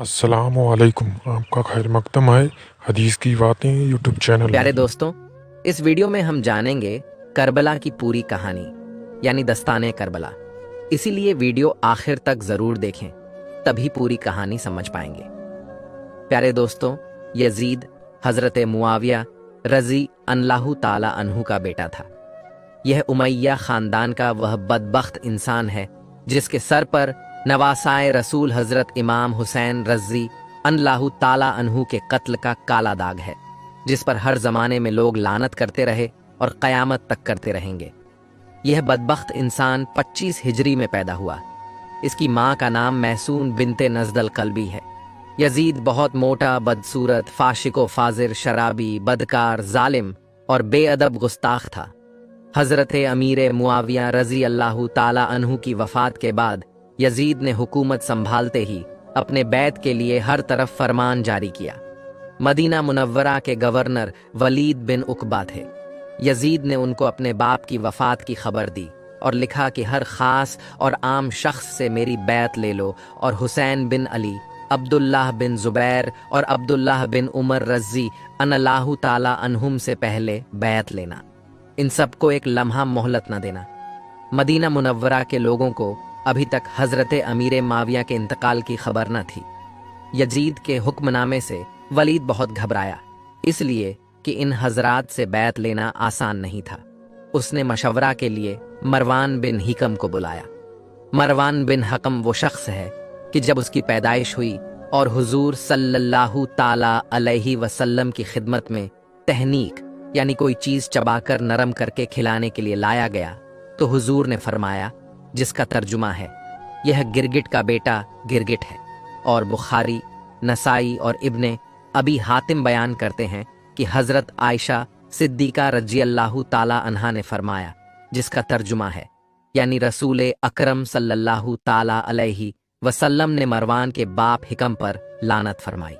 अस्सलामुअलैकुम। आपका खैर मकदम है हदीस की बातें यूट्यूब चैनल प्यारे में। दोस्तों, इस वीडियो में हम जानेंगे करबला की पूरी कहानी यानी दस्ताने करबला। इसीलिए वीडियो आखिर तक जरूर देखें, तभी पूरी कहानी समझ पाएंगे। प्यारे दोस्तों, यजीद हजरत मुआविया रजी अल्लाहु ताला अन्हु का बेटा था। यह उमैया खानदान का वह बदबख्त इंसान है जिसके सर पर नवासाए रसूल हजरत इमाम हुसैन रजी अल्लाहु ताला अन्हु के कत्ल का काला दाग है, जिस पर हर जमाने में लोग लानत करते रहे और कयामत तक करते रहेंगे। यह बदबख्त इंसान 25 हिजरी में पैदा हुआ। इसकी माँ का नाम महसून बिनते नजदल कल्बी है। यजीद बहुत मोटा, बदसूरत, फाशिको फाजिर, शराबी, बदकार, जालिम और बेअदब गुस्ताख था। हजरत अमीर मुआविया रजी अल्लाहु ताला अन्हु की वफात के बाद यजीद ने हुकूमत संभालते ही अपने बैत के लिए हर तरफ फरमान जारी किया। मदीना मुनव्वरा के गवर्नर वलीद बिन उकबा थे। यजीद ने उनको अपने बाप की वफात की खबर दी और लिखा कि हर खास और आम शख्स से मेरी बैत ले लो और हुसैन बिन अली, अब्दुल्लाह बिन जुबैर और अब्दुल्लाह बिन उमर रजी अल्लाहु ताला अन्हुम से पहले बैत लेना। इन सबको एक लम्हा मोहलत न देना। मदीना मुनव्वरा के लोगों को अभी तक हजरत अमीर माविया के इंतकाल की खबर न थी। यजीद के हुक्मनामे से वलीद बहुत घबराया, इसलिए कि इन हजरात से बैत लेना आसान नहीं था। उसने मशवरा के लिए मरवान बिन हिकम को बुलाया। मरवान बिन हकम वो शख्स है कि जब उसकी पैदाइश हुई और हुजूर सल्लल्लाहु ताला अलैहि वसल्लम की खिदमत में तहनीक यानी कोई चीज चबाकर नरम करके खिलाने के लिए लाया गया, तो हुजूर ने फरमाया, जिसका तर्जुमा है, यह गिरगिट का बेटा गिरगिट है। और बुखारी, नसाई और इब्ने अबी हातिम बयान करते हैं कि हजरत आयशा सिद्दीका रजी अल्लाहु ताला अन्हा ने फरमाया, जिसका तर्जुमा है, यानी रसूल अकरम सल्लल्लाहु ताला अलैहि वसल्लम ने मरवान के बाप हिकम पर लानत फरमाई।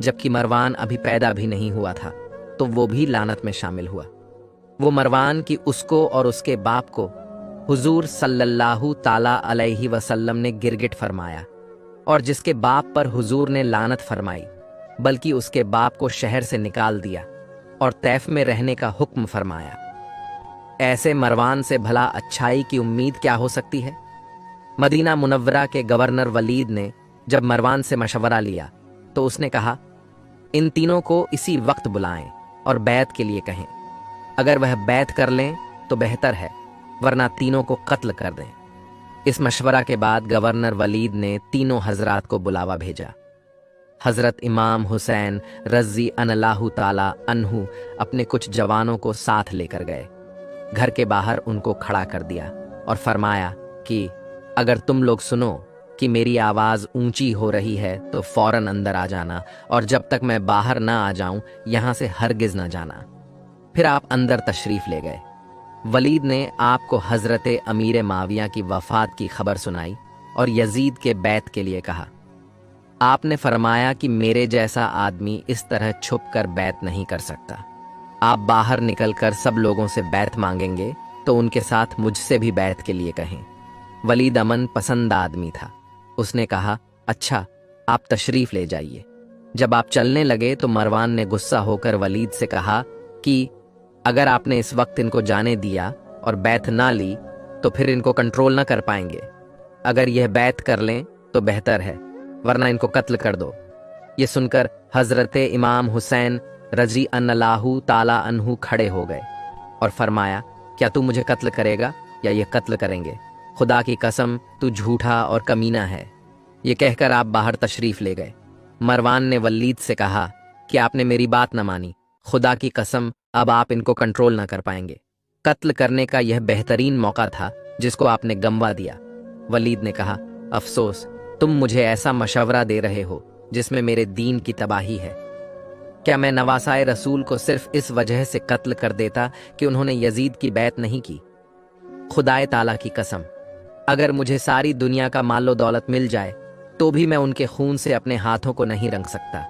जबकि मरवान अभी पैदा भी नहीं हुआ था, तो वो भी लानत में शामिल हुआ। वो मरवान की उसको और उसके बाप को हुजूर सल्लल्लाहु ताला अलैहि वसल्लम ने गिरगिट फरमाया, और जिसके बाप पर हुजूर ने लानत फरमाई, बल्कि उसके बाप को शहर से निकाल दिया और तैफ में रहने का हुक्म फरमाया। ऐसे मरवान से भला अच्छाई की उम्मीद क्या हो सकती है। मदीना मुनव्वरा के गवर्नर वलीद ने जब मरवान से मशवरा लिया, तो उसने कहा, इन तीनों को इसी वक्त बुलाएं और बैत के लिए कहें। अगर वह बैत कर लें तो बेहतर है, वरना तीनों को कत्ल कर दें। इस मशवरा के बाद गवर्नर वलीद ने तीनों हजरात को बुलावा भेजा। हजरत इमाम हुसैन रजी अल्लाहु ताला अन्हु अपने कुछ जवानों को साथ लेकर गए। घर के बाहर उनको खड़ा कर दिया और फरमाया कि अगर तुम लोग सुनो कि मेरी आवाज़ ऊंची हो रही है तो फौरन अंदर आ जाना, और जब तक मैं बाहर ना आ जाऊं यहां से हरगिज ना जाना। फिर आप अंदर तशरीफ ले गए। वलीद ने आपको हजरत अमीर माविया की वफात की खबर सुनाई और यजीद के बैत के लिए कहा। आपने फरमाया कि मेरे जैसा आदमी इस तरह छुप कर बैत नहीं कर सकता। आप बाहर निकलकर सब लोगों से बैत मांगेंगे तो उनके साथ मुझसे भी बैत के लिए कहें। वलीद अमन पसंद आदमी था। उसने कहा, अच्छा, आप तशरीफ ले जाइए। जब आप चलने लगे तो मरवान ने गुस्सा होकर वलीद से कहा कि अगर आपने इस वक्त इनको जाने दिया और बैत ना ली तो फिर इनको कंट्रोल ना कर पाएंगे। अगर यह बैत कर लें तो बेहतर है, वरना इनको कत्ल कर दो। ये सुनकर हजरत इमाम हुसैन रजी अल्लाहु ताला अन्हु खड़े हो गए और फरमाया, क्या तू मुझे कत्ल करेगा या ये कत्ल करेंगे? खुदा की कसम, तू झूठा और कमीना है। ये कहकर आप बाहर तशरीफ ले गए। मरवान ने वलीद से कहा कि आपने मेरी बात न मानी। खुदा की कसम, अब आप इनको कंट्रोल ना कर पाएंगे। कत्ल करने का यह बेहतरीन मौका था जिसको आपने गंवा दिया। वलीद ने कहा, अफसोस, तुम मुझे ऐसा मशवरा दे रहे हो जिसमें मेरे दीन की तबाही है। क्या मैं नवासाए रसूल को सिर्फ इस वजह से कत्ल कर देता कि उन्होंने यजीद की बैत नहीं की? खुदाए ताला की कसम, अगर मुझे सारी दुनिया का मालो दौलत मिल जाए तो भी मैं उनके खून से अपने हाथों को नहीं रंग सकता।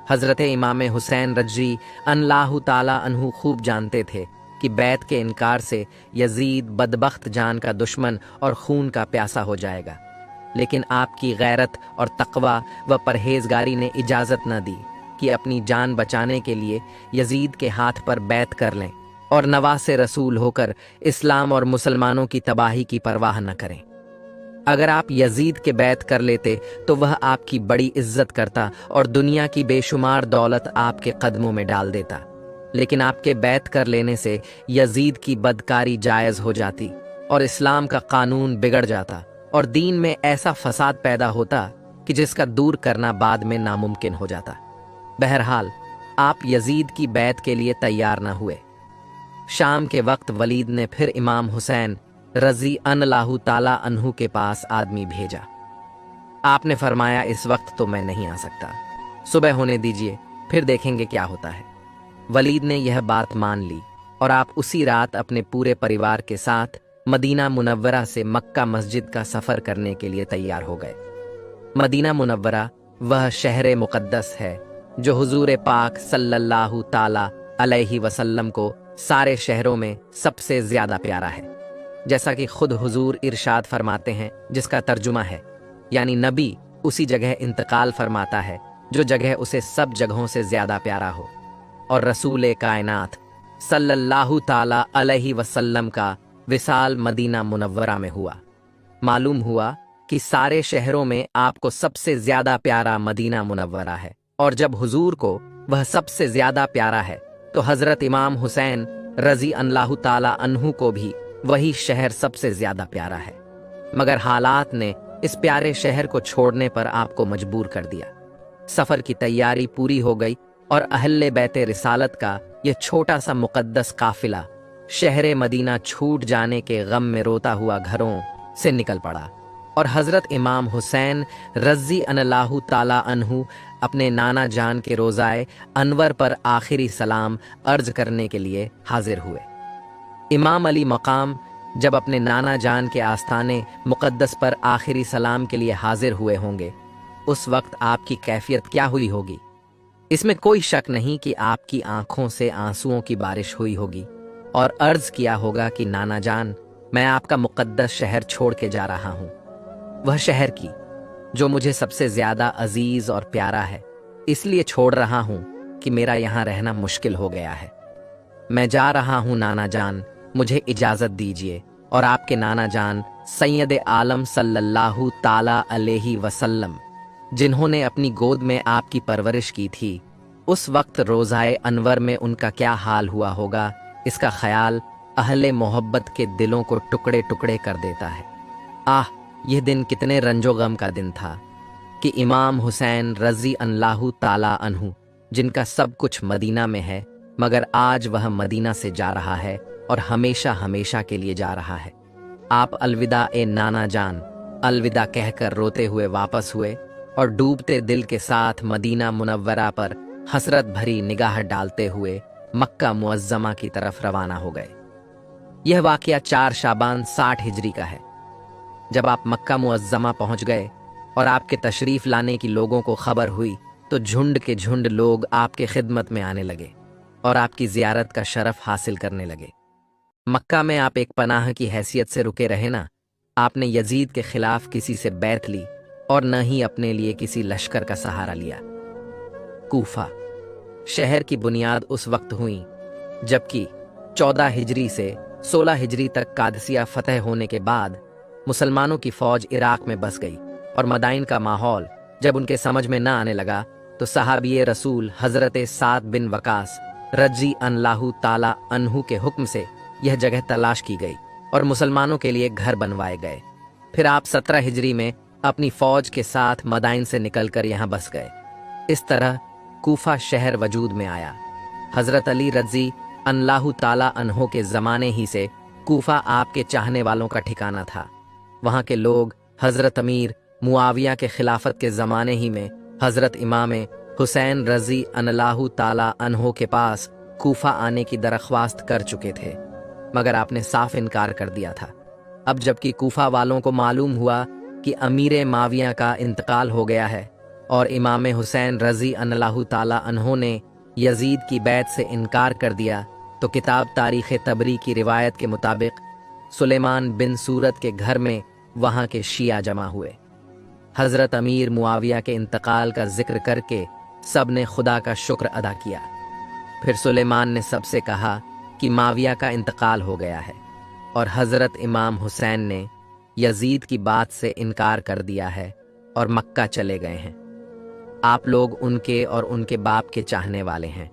हजरत इमाम हुसैन रजी अल्लाहु ताला अन्हु खूब जानते थे कि बैत के इनकार से यजीद बदबख्त जान का दुश्मन और खून का प्यासा हो जाएगा। लेकिन आपकी गैरत और तकवा व परहेजगारी ने इजाज़त न दी कि अपनी जान बचाने के लिए यजीद के हाथ पर बैत कर लें और नवासे रसूल होकर इस्लाम और मुसलमानों की तबाही की परवाह न करें। अगर आप यजीद के बैत कर लेते तो वह आपकी बड़ी इज्जत करता और दुनिया की बेशुमार दौलत आपके कदमों में डाल देता, लेकिन आपके बैत कर लेने से यजीद की बदकारी जायज़ हो जाती और इस्लाम का कानून बिगड़ जाता और दीन में ऐसा फसाद पैदा होता कि जिसका दूर करना बाद में नामुमकिन हो जाता। बहरहाल आप यजीद की बैत के लिए तैयार न हुए। शाम के वक्त वलीद ने फिर इमाम हुसैन रजी अल्लाहु ताला अन्हु के पास आदमी भेजा। आपने फरमाया, इस वक्त तो मैं नहीं आ सकता, सुबह होने दीजिए, फिर देखेंगे क्या होता है। वलीद ने यह बात मान ली और आप उसी रात अपने पूरे परिवार के साथ मदीना मुनव्वरा से मक्का मस्जिद का सफ़र करने के लिए तैयार हो गए। मदीना मुनव्वरा वह शहर मुक़द्दस है जो हुजूर पाक सल्लल्लाहु ताला अलैहि वसल्लम को सारे शहरों में सबसे ज़्यादा प्यारा है। जैसा कि खुद हुजूर इरशाद फरमाते हैं, जिसका तर्जुमा है, यानी नबी उसी जगह इंतकाल फरमाता है जो जगह उसे सब जगहों से ज़्यादा प्यारा हो, और रसूल कायनात सल्लल्लाहु ताला अलैहि वसल्लम का विसाल मदीना मुनव्वरा में हुआ। मालूम हुआ कि सारे शहरों में आपको सबसे ज़्यादा प्यारा मदीना मुनव्वरा है, और जब हुजूर को वह सबसे ज़्यादा प्यारा है तो हज़रत इमाम हुसैन रज़ी अल्लाहु ताला अन्हु को भी वही शहर सबसे ज़्यादा प्यारा है। मगर हालात ने इस प्यारे शहर को छोड़ने पर आपको मजबूर कर दिया। सफ़र की तैयारी पूरी हो गई और अहले बैते रिसालत का यह छोटा सा मुक़द्दस काफिला शहर मदीना छूट जाने के गम में रोता हुआ घरों से निकल पड़ा, और हज़रत इमाम हुसैन रज़ी अल्लाहु ताला अन्हु अपने नाना जान के रोज़ाए अनवर पर आखिरी सलाम अर्ज करने के लिए हाजिर हुए। इमाम अली मकाम जब अपने नाना जान के आस्थाने मुक़द्दस पर आखिरी सलाम के लिए हाजिर हुए होंगे, उस वक्त आपकी कैफियत क्या हुई होगी? इसमें कोई शक नहीं कि आपकी आंखों से आंसुओं की बारिश हुई होगी और अर्ज किया होगा कि नाना जान, मैं आपका मुक़द्दस शहर छोड़ के जा रहा हूँ, वह शहर की जो मुझे सबसे ज़्यादा अजीज़ और प्यारा है, इसलिए छोड़ रहा हूँ कि मेरा यहाँ रहना मुश्किल हो गया है। मैं जा रहा हूँ नाना जान, मुझे इजाज़त दीजिए। और आपके नाना जान सैयद आलम सल्लल्लाहु ताला अलैहि वसल्लम, जिन्होंने अपनी गोद में आपकी परवरिश की थी, उस वक्त रोज़ाए अनवर में उनका क्या हाल हुआ होगा, इसका ख्याल अहले मोहब्बत के दिलों को टुकड़े टुकड़े कर देता है। आह, यह दिन कितने रंजो गम का दिन था कि इमाम हुसैन रज़ी अल्लाहु ताला अन्हु, जिनका सब कुछ मदीना में है, मगर आज वह मदीना से जा रहा है और हमेशा हमेशा के लिए जा रहा है। आप अलविदा ए नाना जान, अलविदा कहकर रोते हुए वापस हुए और डूबते दिल के साथ मदीना मुनव्वरा पर हसरत भरी निगाह डालते हुए मक्का मुअज्जमा की तरफ रवाना हो गए। यह वाक़या 4 शाबान 60 हिजरी का है। जब आप मक्का मुअज्जमा पहुंच गए और आपके तशरीफ़ लाने की लोगों को खबर हुई तो झुंड के झुंड लोग आपके खिदमत में आने लगे और आपकी ज़ियारत का शरफ हासिल करने लगे। मक्का में आप एक पनाह की हैसियत से रुके रहे ना। आपने यजीद के खिलाफ किसी से बैत ली और न ही अपने लिए किसी लश्कर का सहारा लिया। कूफा शहर की बुनियाद उस वक्त हुई जबकि 14 हिजरी से 16 हिजरी तक कादसिया फतह होने के बाद मुसलमानों की फौज इराक में बस गई, और मदाइन का माहौल जब उनके समझ में न आने लगा तो सहाबिये रसूल हज़रत साद बिन वकास रज़ी अल्लाहु ताला अन्हु के हुक्म से यह जगह तलाश की गई और मुसलमानों के लिए घर बनवाए गए। फिर आप 17 हिजरी में अपनी फौज के साथ मदाइन से निकलकर यहाँ बस गए। इस तरह कूफा शहर वजूद में आया। हज़रत अली रज़ी अल्लाहु ताला अन्हु के ज़माने ही से कूफा आपके चाहने वालों का ठिकाना था। वहाँ के लोग हज़रत अमीर मुआविया के खिलाफत के ज़माने ही में हज़रत इमाम हुसैन रज़ी अल्लाहु ताला अन्हु के पास कूफा आने की दरख्वास्त कर चुके थे, मगर आपने साफ इनकार कर दिया था। अब जबकि कूफा वालों को मालूम हुआ कि अमीर माविया का इंतकाल हो गया है और इमाम हुसैन रज़ी अल्लाहु ताला अन्हु ने यजीद की बैत से इनकार कर दिया, तो किताब तारीख़ तबरी की रिवायत के मुताबिक सुलेमान बिन सूरत के घर में वहाँ के शिया जमा हुए। हज़रत अमीर मुआविया के इंतकाल का जिक्र करके सब ने खुदा का शुक्र अदा किया। फिर सुलेमान ने सबसे कहा कि माविया का इंतकाल हो गया है और हज़रत इमाम हुसैन ने यजीद की बात से इनकार कर दिया है और मक्का चले गए हैं। आप लोग उनके और उनके बाप के चाहने वाले हैं।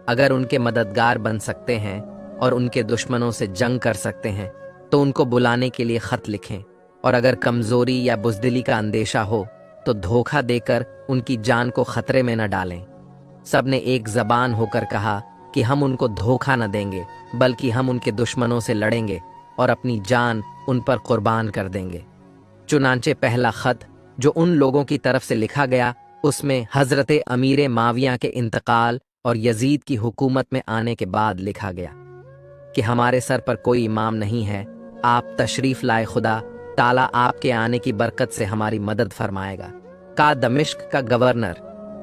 अगर उनके मददगार बन सकते हैं और उनके दुश्मनों से जंग कर सकते हैं तो उनको बुलाने के लिए ख़त लिखें, और अगर कमज़ोरी या बुज़दिली का अंदेशा हो तो धोखा देकर उनकी जान को ख़तरे में न डालें। सब ने एक ज़बान होकर कहा कि हम उनको धोखा न देंगे, बल्कि हम उनके दुश्मनों से लड़ेंगे और अपनी जान उन पर कुर्बान कर देंगे। चुनांचे पहला ख़त जो उन लोगों की तरफ से लिखा गया, उसमें हज़रत अमीर माविया के इंतकाल और यजीद की हुकूमत में आने के बाद लिखा गया कि हमारे सर पर कोई इमाम नहीं है, आप तशरीफ़ लाए, खुदा ताला आपके आने की बरकत से हमारी मदद फरमाएगा। का दमिश्क का गवर्नर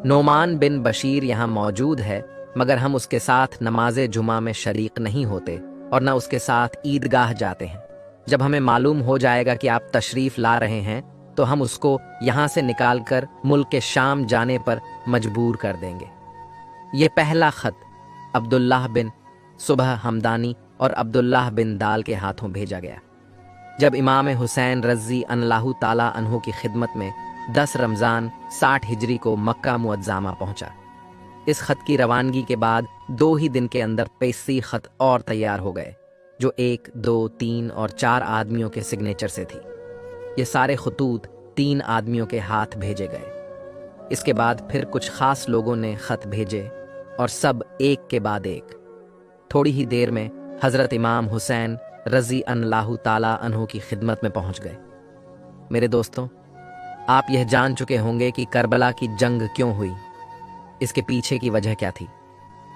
नोमान बिन बशीर यहाँ मौजूद है, मगर हम उसके साथ नमाज जुमा में शरीक नहीं होते और न उसके साथ ईदगाह जाते हैं। जब हमें मालूम हो जाएगा कि आप तशरीफ़ ला रहे हैं तो हम उसको यहाँ से निकालकर मुल्क के शाम जाने पर मजबूर कर देंगे। ये पहला ख़त अब्दुल्लाह बिन सुबह हमदानी और अब्दुल्लाह बिन दाल के हाथों भेजा गया। जब इमाम हुसैन रज़ी अल्लाहु ताला अन्हु की खिदमत में 10 रमज़ान 60 हिजरी को मक्का मुअज़्ज़मा पहुंचा। इस ख़त की रवानगी के बाद 2 ही दिन के अंदर 35 ख़त और तैयार हो गए, जो 1, 2, 3 और 4 आदमियों के सिग्नेचर से थी। ये सारे खतूत 3 आदमियों के हाथ भेजे गए। इसके बाद फिर कुछ ख़ास लोगों ने ख़त भेजे और सब एक के बाद एक। थोड़ी ही देर में हज़रत इमाम हुसैन रज़ी अल्लाहु ताला अन्हु की खिदमत में पहुंच गए। मेरे दोस्तों, आप यह जान चुके होंगे कि करबला की जंग क्यों हुई। इसके पीछे की वजह क्या थी?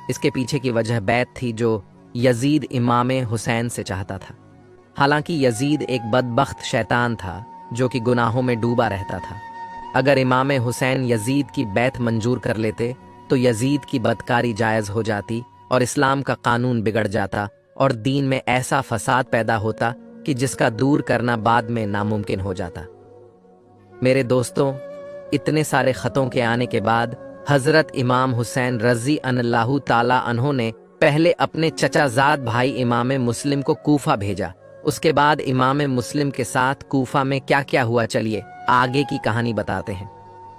इसके पीछे की वजह बैत थी जो यजीद इमाम हुसैन से चाहता था। हालांकि यजीद एक बदबख्त शैतान था जो कि गुनाहों में डूबा रहता था। अगर इमाम हुसैन यजीद की बैत मंजूर कर लेते तो यजीद की बदकारी जायज़ हो जाती और इस्लाम का कानून बिगड़ जाता और दीन में ऐसा फसाद पैदा होता कि जिसका दूर करना बाद में नामुमकिन हो जाता। मेरे दोस्तों, इतने सारे ख़तों के आने के बाद हज़रत इमाम हुसैन रज़ी अल्लाहु ताला अन्हु ने पहले अपने चचाजाद भाई इमाम मुस्लिम को कूफा भेजा। उसके बाद इमाम मुस्लिम के साथ कूफा में क्या क्या हुआ, चलिए आगे की कहानी बताते हैं।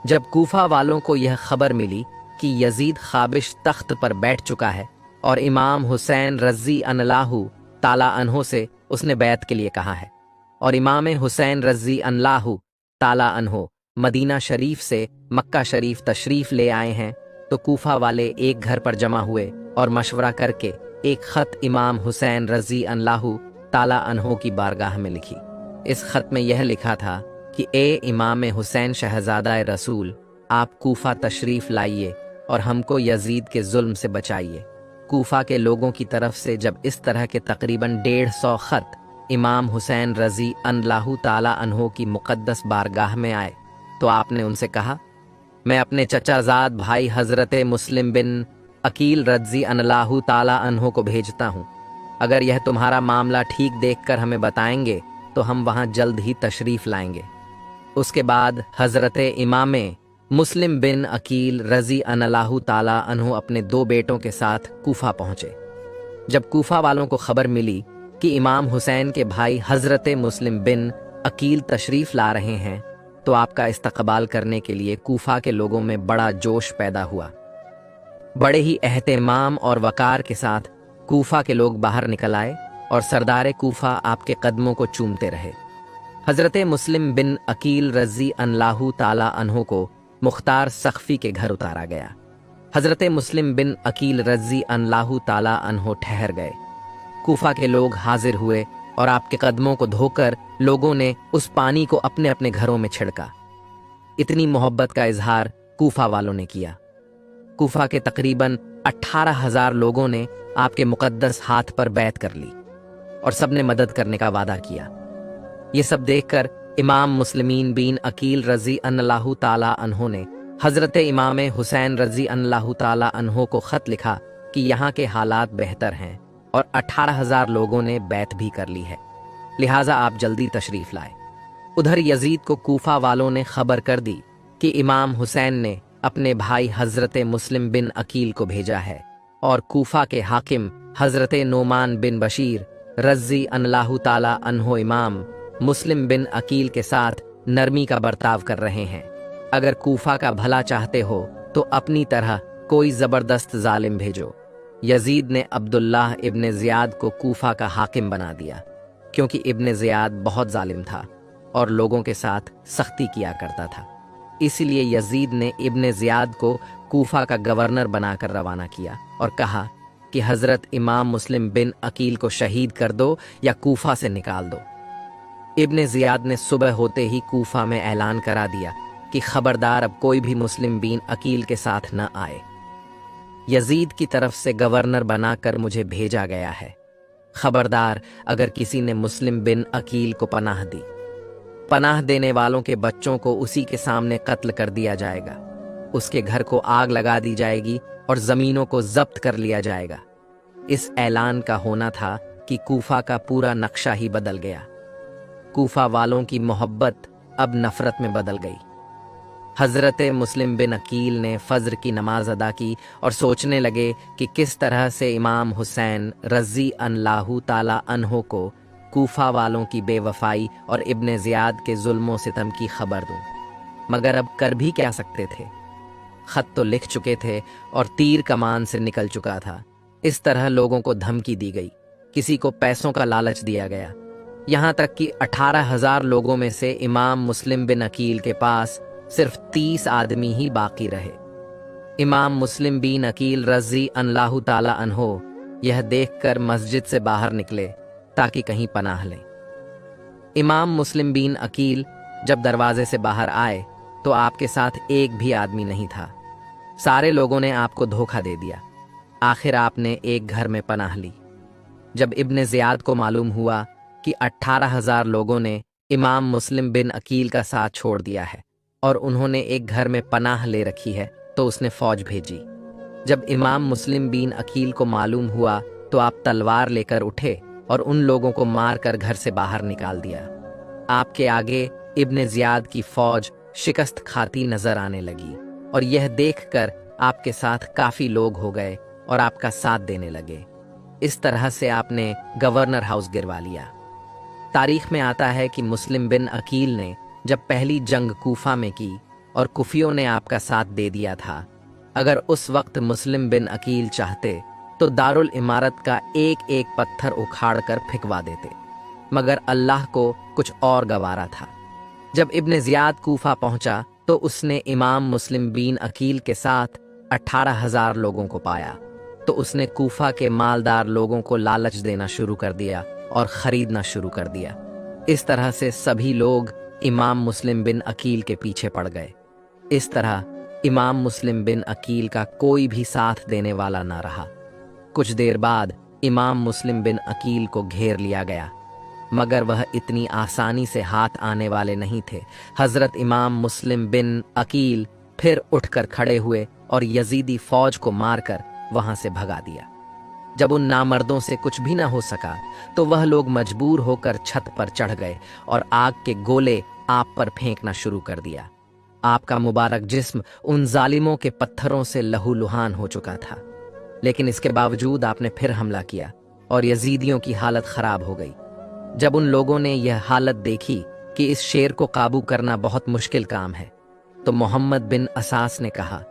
जब कूफा वालों को यह खबर मिली कि यजीद ख़ाबिश तख्त पर बैठ चुका है और इमाम हुसैन रज़ी अल्लाहु ताला अन्हु से उसने बैत के लिए कहा है और इमाम हुसैन रज़ी अल्लाहु ताला अन्हु मदीना शरीफ से मक्का शरीफ तशरीफ़ ले आए हैं, तो कूफा वाले एक घर पर जमा हुए और मशवरा करके एक ख़त इमाम हुसैन रज़ी अल्लाहु ताला अन्हु की बारगाह में लिखी। इस ख़त में यह लिखा था कि ए इमाम हुसैन शहज़ादा रसूल, आप कूफा तशरीफ़ लाइए और हमको यजीद के जुल्म से बचाइए। कूफा के लोगों की तरफ से जब इस तरह के तकरीबन 150 ख़त इमाम हुसैन रज़ी अल्लाहु ताला अन्हु की मुक़द्दस बारगाह में आए तो आपने उनसे कहा, मैं अपने चचाजाद भाई हज़रत मुस्लिम बिन अकील रज़ी अल्लाहु ताला अन्हु को भेजता हूँ। अगर यह तुम्हारा मामला ठीक देखकर हमें बताएंगे तो हम वहाँ जल्द ही तशरीफ़ लाएंगे। उसके बाद हज़रत इमाम मुस्लिम बिन अकील रज़ी अल्लाहु ताला अन्हु अपने 2 बेटों के साथ कूफा पहुँचे। जब कूफा वालों को खबर मिली कि इमाम हुसैन के भाई हज़रत मुस्लिम बिन अकील तशरीफ़ ला रहे हैं तो आपका इस्तकबाल करने के लिए कूफा के लोगों में बड़ा जोश पैदा हुआ। बड़े ही एहतमाम और वक़ार के साथ कूफा के लोग बाहर निकल आए और सरदार कूफा आपके कदमों को चूमते रहे। हज़रत मुस्लिम बिन अकील रज़ी अल्लाहु ताला अन्हु को मुख्तार सख्फी के घर उतारा गया। हज़रत मुस्लिम बिन अकील रज़ी अल्लाहु ताला अन्हु ठहर गए। कूफा के लोग हाजिर हुए और आपके कदमों को धोकर लोगों ने उस पानी को अपने अपने घरों में छिड़का। इतनी मोहब्बत का इजहार कूफा वालों ने किया। कूफा के तकरीबन 18,000 लोगों ने आपके मुकद्दस हाथ पर बैत कर ली और सबने मदद करने का वादा किया। ये सब देखकर इमाम मुस्लिमीन बिन अकील रज़ी अल्लाहु ताला अन्हु ने हज़रत इमाम हुसैन रज़ी अल्लाहु ताला अन्हु को ख़त लिखा कि यहाँ के हालात बेहतर हैं और 18,000 लोगों ने बैत भी कर ली है, लिहाजा आप जल्दी तशरीफ़ लाए। उधर यजीद को कूफा वालों ने खबर कर दी कि इमाम हुसैन ने अपने भाई हजरत मुस्लिम बिन अकील को भेजा है और कूफा के हाकिम हजरत नोमान बिन बशीर रज़ी अल्लाहु ताला अन्हो इमाम मुस्लिम बिन अकील के साथ नरमी का बर्ताव कर रहे हैं। अगर कूफा का भला चाहते हो तो अपनी तरह कोई जबरदस्त जालिम भेजो। यजीद ने अब्दुल्लाह इब्ने ज़ियाद को कूफा का हाकिम बना दिया, क्योंकि इब्ने ज़ियाद बहुत जालिम था और लोगों के साथ सख्ती किया करता था। इसलिए यजीद ने इब्ने ज़ियाद को कूफा का गवर्नर बनाकर रवाना किया और कहा कि हज़रत इमाम मुस्लिम बिन अकील को शहीद कर दो या कूफा से निकाल दो। इब्ने ज़ियाद ने सुबह होते ही कूफा में ऐलान करा दिया कि खबरदार अब कोई भी मुस्लिम बिन अकील के साथ न आए। यजीद की तरफ से गवर्नर बनाकर मुझे भेजा गया है। खबरदार अगर किसी ने मुस्लिम बिन अकील को पनाह दी, पनाह देने वालों के बच्चों को उसी के सामने कत्ल कर दिया जाएगा, उसके घर को आग लगा दी जाएगी और जमीनों को जब्त कर लिया जाएगा। इस ऐलान का होना था कि कूफा का पूरा नक्शा ही बदल गया। कूफा वालों की मोहब्बत अब नफरत में बदल गई। हजरत मुस्लिम बिन अकील ने फज्र की नमाज अदा की और सोचने लगे कि किस तरह से इमाम हुसैन रज़ी अल्लाहु ताला अन्हो को कूफा वालों की बेवफाई और इब्ने ज़ियाद के जुल्मों सितम की खबर दूं। मगर अब कर भी क्या सकते थे? खत तो लिख चुके थे और तीर कमान से निकल चुका था। इस तरह लोगों को धमकी दी गई, किसी को पैसों का लालच दिया गया, यहाँ तक कि 18,000 लोगों में से इमाम मुस्लिम बिन अकील के पास सिर्फ 30 आदमी ही बाकी रहे। इमाम मुस्लिम बिन अकील रज़ी अल्लाहु ताला अन्हो यह देखकर मस्जिद से बाहर निकले ताकि कहीं पनाह लें। इमाम मुस्लिम बिन अकील जब दरवाजे से बाहर आए तो आपके साथ एक भी आदमी नहीं था। सारे लोगों ने आपको धोखा दे दिया। आखिर आपने एक घर में पनाह ली। जब इब्ने ज़ियाद को मालूम हुआ कि 18,000 लोगों ने इमाम मुस्लिम बिन अकील का साथ छोड़ दिया है और उन्होंने एक घर में पनाह ले रखी है, तो उसने फौज भेजी। जब इमाम मुस्लिम बिन अकील को मालूम हुआ तो आप तलवार लेकर उठे और उन लोगों को मारकर घर से बाहर निकाल दिया। आपके आगे इब्ने ज़ियाद की फौज शिकस्त खाती नजर आने लगी और यह देखकर आपके साथ काफी लोग हो गए और आपका साथ देने लगे। इस तरह से आपने गवर्नर हाउस गिरवा लिया। तारीख में आता है कि मुस्लिम बिन अकील ने जब पहली जंग कूफा में की और कुफियों ने आपका साथ दे दिया था, अगर उस वक्त मुस्लिम बिन अकील चाहते तो दारुल इमारत का एक एक पत्थर उखाड़ कर फेंकवा देते, मगर अल्लाह को कुछ और गवारा था। जब इब्ने ज़ियाद कूफा पहुंचा तो उसने इमाम मुस्लिम बिन अकील के साथ 18,000 लोगों को पाया, तो उसने कूफा के मालदार लोगों को लालच देना शुरू कर दिया और खरीदना शुरू कर दिया। इस तरह से सभी लोग इमाम मुस्लिम बिन अकील के पीछे पड़ गए। इस तरह इमाम मुस्लिम बिन अकील का कोई भी साथ देने वाला ना रहा। कुछ देर बाद इमाम मुस्लिम बिन अकील को घेर लिया गया, मगर वह इतनी आसानी से हाथ आने वाले नहीं थे। हजरत इमाम मुस्लिम बिन अकील फिर उठकर खड़े हुए और यजीदी फौज को मारकर वहां से भगा दिया। जब उन नामर्दों से कुछ भी न हो सका तो वह लोग मजबूर होकर छत पर चढ़ गए और आग के गोले आप पर फेंकना शुरू कर दिया। आपका मुबारक जिस्म उन जालिमों के पत्थरों से लहूलुहान हो चुका था, लेकिन इसके बावजूद आपने फिर हमला किया और यजीदियों की हालत खराब हो गई। जब उन लोगों ने यह हालत देखी कि इस शेर को काबू करना बहुत मुश्किल काम है, तो मोहम्मद बिन असास ने कहा,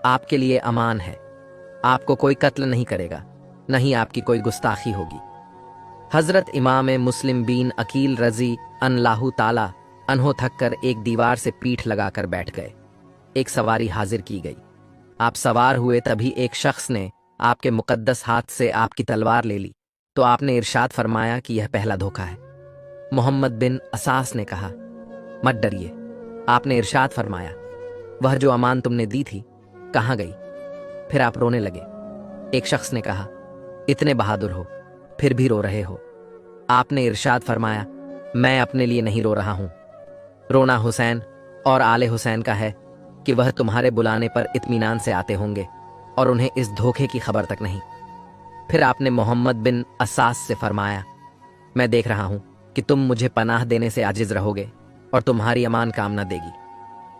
आपके लिए अमान है, आपको कोई कत्ल नहीं करेगा, न ही आपकी कोई गुस्ताखी होगी। हजरत इमाम मुस्लिम बिन अकील रज़ी अल्लाहु ताला अन्हो थक कर एक दीवार से पीठ लगाकर बैठ गए। एक सवारी हाजिर की गई। आप सवार हुए तभी एक शख्स ने आपके मुकद्दस हाथ से आपकी तलवार ले ली, तो आपने इरशाद फरमाया कि यह पहला धोखा है। मोहम्मद बिन असास ने कहा, मत डरिए। आपने इरशाद फरमाया, वह जो अमान तुमने दी थी कहाँ गई? फिर आप रोने लगे। एक शख्स ने कहा, इतने बहादुर हो फिर भी रो रहे हो। आपने इरशाद फरमाया, मैं अपने लिए नहीं रो रहा हूं, रोना हुसैन और आले हुसैन का है कि वह तुम्हारे बुलाने पर इत्मीनान से आते होंगे और उन्हें इस धोखे की खबर तक नहीं। फिर आपने मोहम्मद बिन असास से फरमाया, मैं देख रहा हूं कि तुम मुझे पनाह देने से आजिज रहोगे, और तुम्हारी अमान कामना देगी।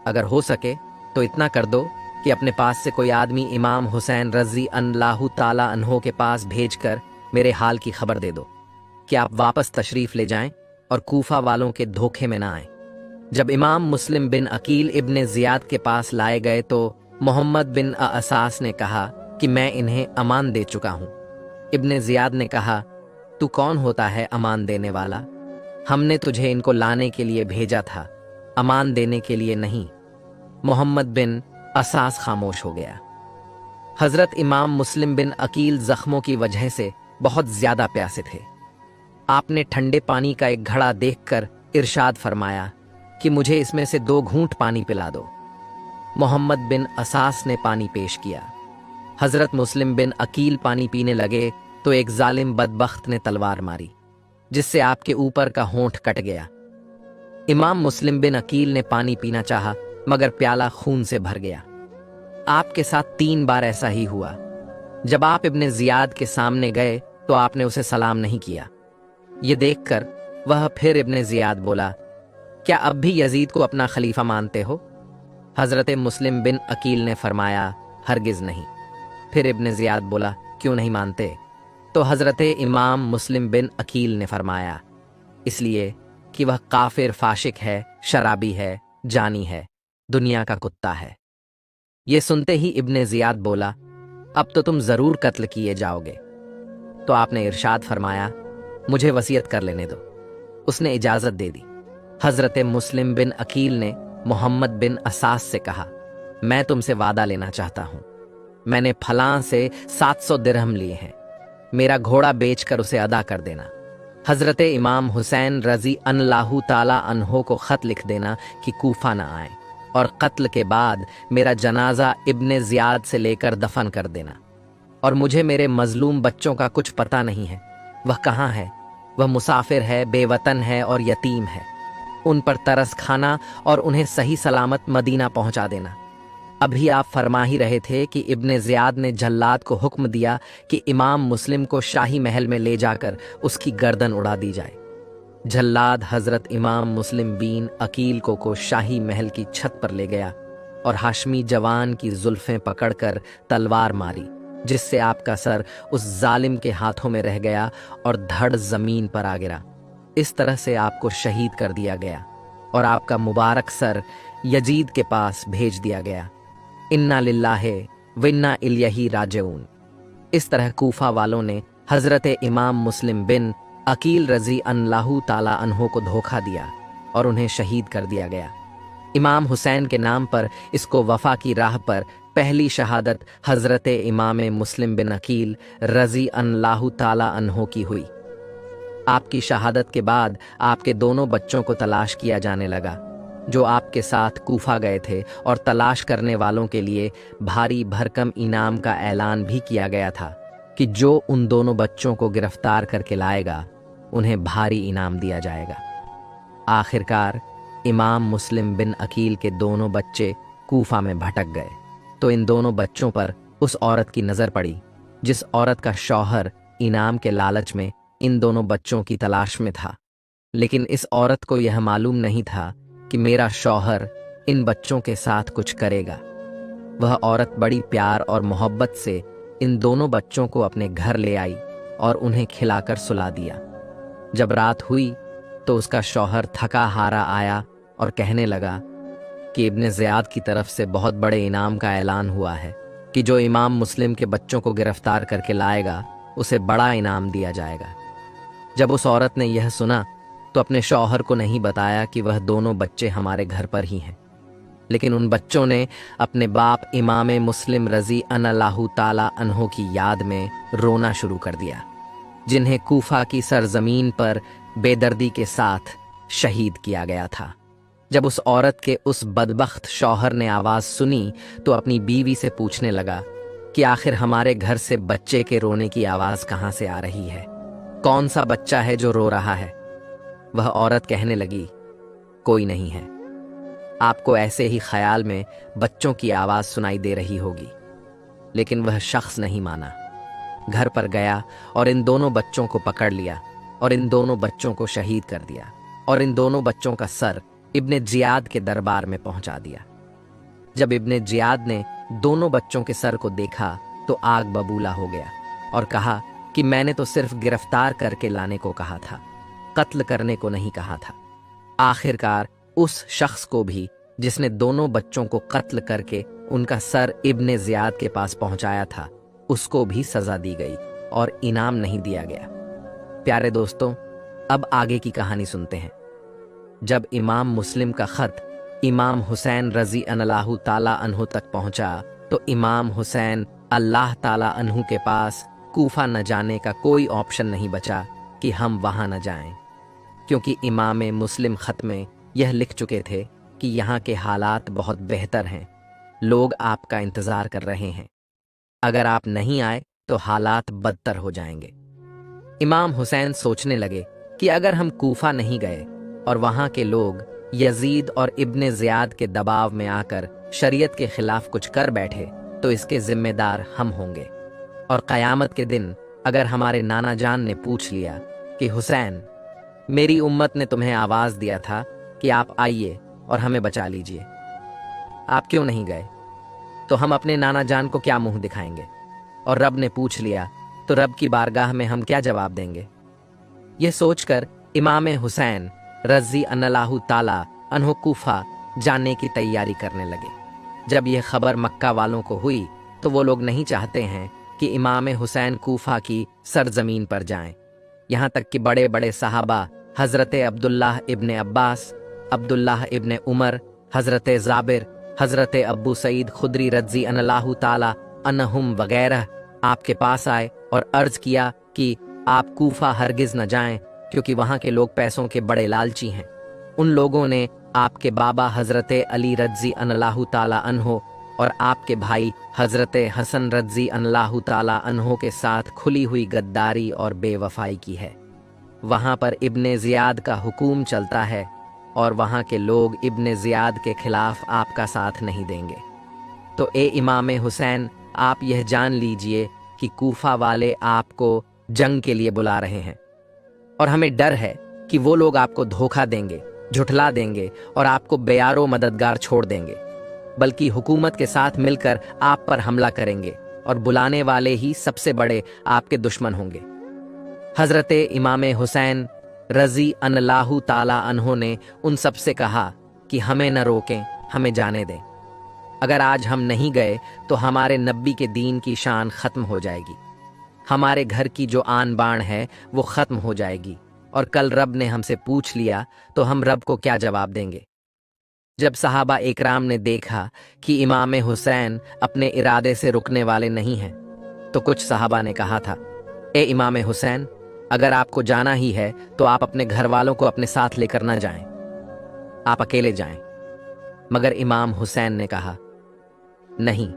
अगर हो सके तो इतना कर दो कि अपने पास से कोई आदमी इमाम हुसैन रज़ी अल्लाहु ताला अन्हो के पास भेजकर मेरे हाल की खबर दे दो कि आप वापस तशरीफ़ ले जाएं और कूफा वालों के धोखे में ना आएं। जब इमाम मुस्लिम बिन अकील इब्ने ज़ियाद के पास लाए गए तो मोहम्मद बिन असास ने कहा कि मैं इन्हें अमान दे चुका हूँ। इब्ने ज़ियाद ने कहा, तू कौन होता है अमान देने वाला? हमने तुझे इनको लाने के लिए भेजा था, अमान देने के लिए नहीं। मोहम्मद बिन असास खामोश हो गया। हजरत इमाम मुस्लिम बिन अकील जख्मों की वजह से बहुत ज्यादा प्यासे थे। आपने ठंडे पानी का एक घड़ा देखकर इरशाद फरमाया कि मुझे इसमें से 2 घूंट पानी पिला दो। मोहम्मद बिन असास ने पानी पेश किया। हजरत मुस्लिम बिन अकील पानी पीने लगे तो एक जालिम बदबख्त ने तलवार मारी, जिससे आपके ऊपर का होंठ कट गया। इमाम मुस्लिम बिन अकील ने पानी पीना चाहा, मगर प्याला खून से भर गया। आपके साथ 3 बार ऐसा ही हुआ। जब आप इब्ने ज़ियाद के सामने गए तो आपने उसे सलाम नहीं किया। ये देखकर वह फिर इब्ने ज़ियाद बोला, क्या अब भी यजीद को अपना खलीफा मानते हो? हजरत मुस्लिम बिन अकील ने फरमाया, हरगिज नहीं। फिर इब्ने ज़ियाद बोला, क्यों नहीं मानते? तो हजरत इमाम मुस्लिम बिन अकील ने फरमाया, इसलिए कि वह काफिर फाशिक है, शराबी है, जानी है, दुनिया का कुत्ता है। ये सुनते ही इब्ने ज़ियाद बोला, अब तो तुम जरूर कत्ल किए जाओगे। तो आपने इरशाद फरमाया, मुझे वसीयत कर लेने दो। उसने इजाजत दे दी। हजरत मुस्लिम बिन अकील ने मोहम्मद बिन असास से कहा, मैं तुमसे वादा लेना चाहता हूं। मैंने फलां से 700 दिरहम लिए हैं, मेरा घोड़ा बेचकर उसे अदा कर देना। हजरत इमाम हुसैन रज़ी अल्लाहु ताला अन्हो को खत लिख देना कि कूफा न आए, और कत्ल के बाद मेरा जनाजा इब्ने ज़ियाद से लेकर दफन कर देना। और मुझे मेरे मजलूम बच्चों का कुछ पता नहीं है, वह कहाँ है? वह मुसाफिर है, बेवतन है और यतीम है। उन पर तरस खाना और उन्हें सही सलामत मदीना पहुंचा देना। अभी आप फरमा ही रहे थे कि इब्ने ज़ियाद ने जल्लाद को हुक्म दिया कि इमाम मुस्लिम को शाही महल में ले जाकर उसकी गर्दन उड़ा दी जाए। जल्लाद हजरत इमाम मुस्लिम बिन अकील को शाही महल की छत पर ले गया और हाशमी जवान की जुल्फें पकड़कर तलवार मारी, जिससे आपका सर उस जालिम के हाथों में रह गया और धड़ जमीन पर आ गिरा। इस तरह से आपको शहीद कर दिया गया और आपका मुबारक सर यजीद के पास भेज दिया गया। इन्ना लिल्लाहि व इन्ना इलैहि राजिऊन। इस तरह कूफा वालों ने हजरत इमाम मुस्लिम बिन अकील रज़ी अल्लाहु ताला अन्हो को धोखा दिया और उन्हें शहीद कर दिया गया। इमाम हुसैन के नाम पर इसको वफा की राह पर पहली शहादत हजरत इमाम मुस्लिम बिन अकील रज़ी अल्लाहु ताला अन्हो की हुई। आपकी शहादत के बाद आपके दोनों बच्चों को तलाश किया जाने लगा, जो आपके साथ कूफा गए थे, और तलाश करने वालों के लिए भारी भरकम इनाम का ऐलान भी किया गया था कि जो उन दोनों बच्चों को गिरफ्तार करके लाएगा उन्हें भारी इनाम दिया जाएगा। आखिरकार इमाम मुस्लिम बिन अकील के दोनों बच्चे कूफा में भटक गए तो इन दोनों बच्चों पर उस औरत की नज़र पड़ी जिस औरत का शौहर इनाम के लालच में इन दोनों बच्चों की तलाश में था। लेकिन इस औरत को यह मालूम नहीं था कि मेरा शौहर इन बच्चों के साथ कुछ करेगा। वह औरत बड़ी प्यार और मोहब्बत से इन दोनों बच्चों को अपने घर ले आई और उन्हें खिलाकर सुला दिया। जब रात हुई तो उसका शौहर थका हारा आया और कहने लगा कि इब्ने ज़ियाद की तरफ से बहुत बड़े इनाम का ऐलान हुआ है कि जो इमाम मुस्लिम के बच्चों को गिरफ्तार करके लाएगा उसे बड़ा इनाम दिया जाएगा। जब उस औरत ने यह सुना तो अपने शौहर को नहीं बताया कि वह दोनों बच्चे हमारे घर पर ही हैं, लेकिन उन बच्चों ने अपने बाप इमाम मुस्लिम रज़ी अल्लाहु ताला अन्हो की याद में रोना शुरू कर दिया, जिन्हें कूफा की सरजमीन पर बेदर्दी के साथ शहीद किया गया था। जब उस औरत के उस बदबख्त शौहर ने आवाज़ सुनी तो अपनी बीवी से पूछने लगा कि आखिर हमारे घर से बच्चे के रोने की आवाज़ कहाँ से आ रही है? कौन सा बच्चा है जो रो रहा है? वह औरत कहने लगी, कोई नहीं है। आपको ऐसे ही ख्याल में बच्चों की आवाज़ सुनाई दे रही होगी। लेकिन वह शख्स नहीं माना, घर पर गया और इन दोनों बच्चों को पकड़ लिया और इन दोनों बच्चों को शहीद कर दिया और इन दोनों बच्चों का सर इब्ने जियाद के दरबार में पहुंचा दिया। जब इब्ने जियाद ने दोनों बच्चों के सर को देखा तो आग बबूला हो गया और कहा कि मैंने तो सिर्फ गिरफ्तार करके लाने को कहा था, कत्ल करने को नहीं कहा था। आखिरकार उस शख्स को भी जिसने दोनों बच्चों को कत्ल करके उनका सर इब्ने जियाद के पास पहुंचाया था, उसको भी सजा दी गई और इनाम नहीं दिया गया। प्यारे दोस्तों, अब आगे की कहानी सुनते हैं। जब इमाम मुस्लिम का खत इमाम हुसैन रजी अल्लाह ताला अन्हु तक पहुंचा तो इमाम हुसैन अल्लाह ताला अन्हु के पास कूफा न जाने का कोई ऑप्शन नहीं बचा कि हम वहां न जाएं, क्योंकि इमाम मुस्लिम खत में यह लिख चुके थे कि यहाँ के हालात बहुत बेहतर हैं, लोग आपका इंतज़ार कर रहे हैं, अगर आप नहीं आए तो हालात बदतर हो जाएंगे। इमाम हुसैन सोचने लगे कि अगर हम कूफा नहीं गए और वहाँ के लोग यजीद और इब्ने जियाद के दबाव में आकर शरीयत के खिलाफ कुछ कर बैठे तो इसके जिम्मेदार हम होंगे, और क़यामत के दिन अगर हमारे नाना जान ने पूछ लिया कि हुसैन, मेरी उम्मत ने तुम्हें आवाज़ दिया था कि आप आइए और हमें बचा लीजिए, आप क्यों नहीं गए, तो हम अपने नाना जान को क्या मुंह दिखाएंगे? और रब ने पूछ लिया तो रब की बारगाह में हम क्या जवाब देंगे? ये सोचकर इमाम हुसैन रज़ी अल्लाह ताला अन्हु कूफा जाने की तैयारी करने लगे। जब यह खबर मक्का वालों को हुई तो वो लोग नहीं चाहते हैं कि इमाम हुसैन कूफा की सरजमीन पर जाएं। यहाँ तक कि बड़े बड़े सहाबा हज़रत अब्दुल्लाह इब्ने अब्बास, अब्दुल्लाह इब्ने उमर, हज़रत ज़ाबिर, हज़रत अब्बू सईद खुदरी रज़ी अल्लाह ताला अन्हुम वगैरह आपके पास आए और अर्ज किया कि आप कूफा हरगिज़ न जाएं, क्योंकि वहाँ के लोग पैसों के बड़े लालची हैं। उन लोगों ने आपके बाबा हज़रत अली रज़ी अल्लाह ताला अन्हो और आपके भाई हज़रत हसन रज़ी अल्लाह ताला अन्हो के साथ खुली हुई गद्दारी और बेवफाई की है। वहाँ पर इब्ने जियाद का हुकूम चलता है और वहाँ के लोग इब्ने जियाद के खिलाफ आपका साथ नहीं देंगे। तो ए इमाम हुसैन, आप यह जान लीजिए कि कूफा वाले आपको जंग के लिए बुला रहे हैं और हमें डर है कि वो लोग आपको धोखा देंगे, झुठला देंगे और आपको बेयारो मददगार छोड़ देंगे, बल्कि हुकूमत के साथ मिलकर आप पर हमला करेंगे और बुलाने वाले ही सबसे बड़े आपके दुश्मन होंगे। हज़रत इमाम हुसैन रज़ी अल्लाह ताला अन्हो ने उन सब से कहा कि हमें न रोकें, हमें जाने दें। अगर आज हम नहीं गए तो हमारे नबी के दीन की शान ख़त्म हो जाएगी, हमारे घर की जो आन बान है वो ख़त्म हो जाएगी, और कल रब ने हमसे पूछ लिया तो हम रब को क्या जवाब देंगे? जब सहाबा इकराम ने देखा कि इमाम हुसैन अपने इरादे से रुकने वाले नहीं हैं, तो कुछ सहाबा ने कहा था, ए इमाम हुसैन, अगर आपको जाना ही है तो आप अपने घर वालों को अपने साथ लेकर ना जाएं, आप अकेले जाएं। मगर इमाम हुसैन ने कहा, नहीं,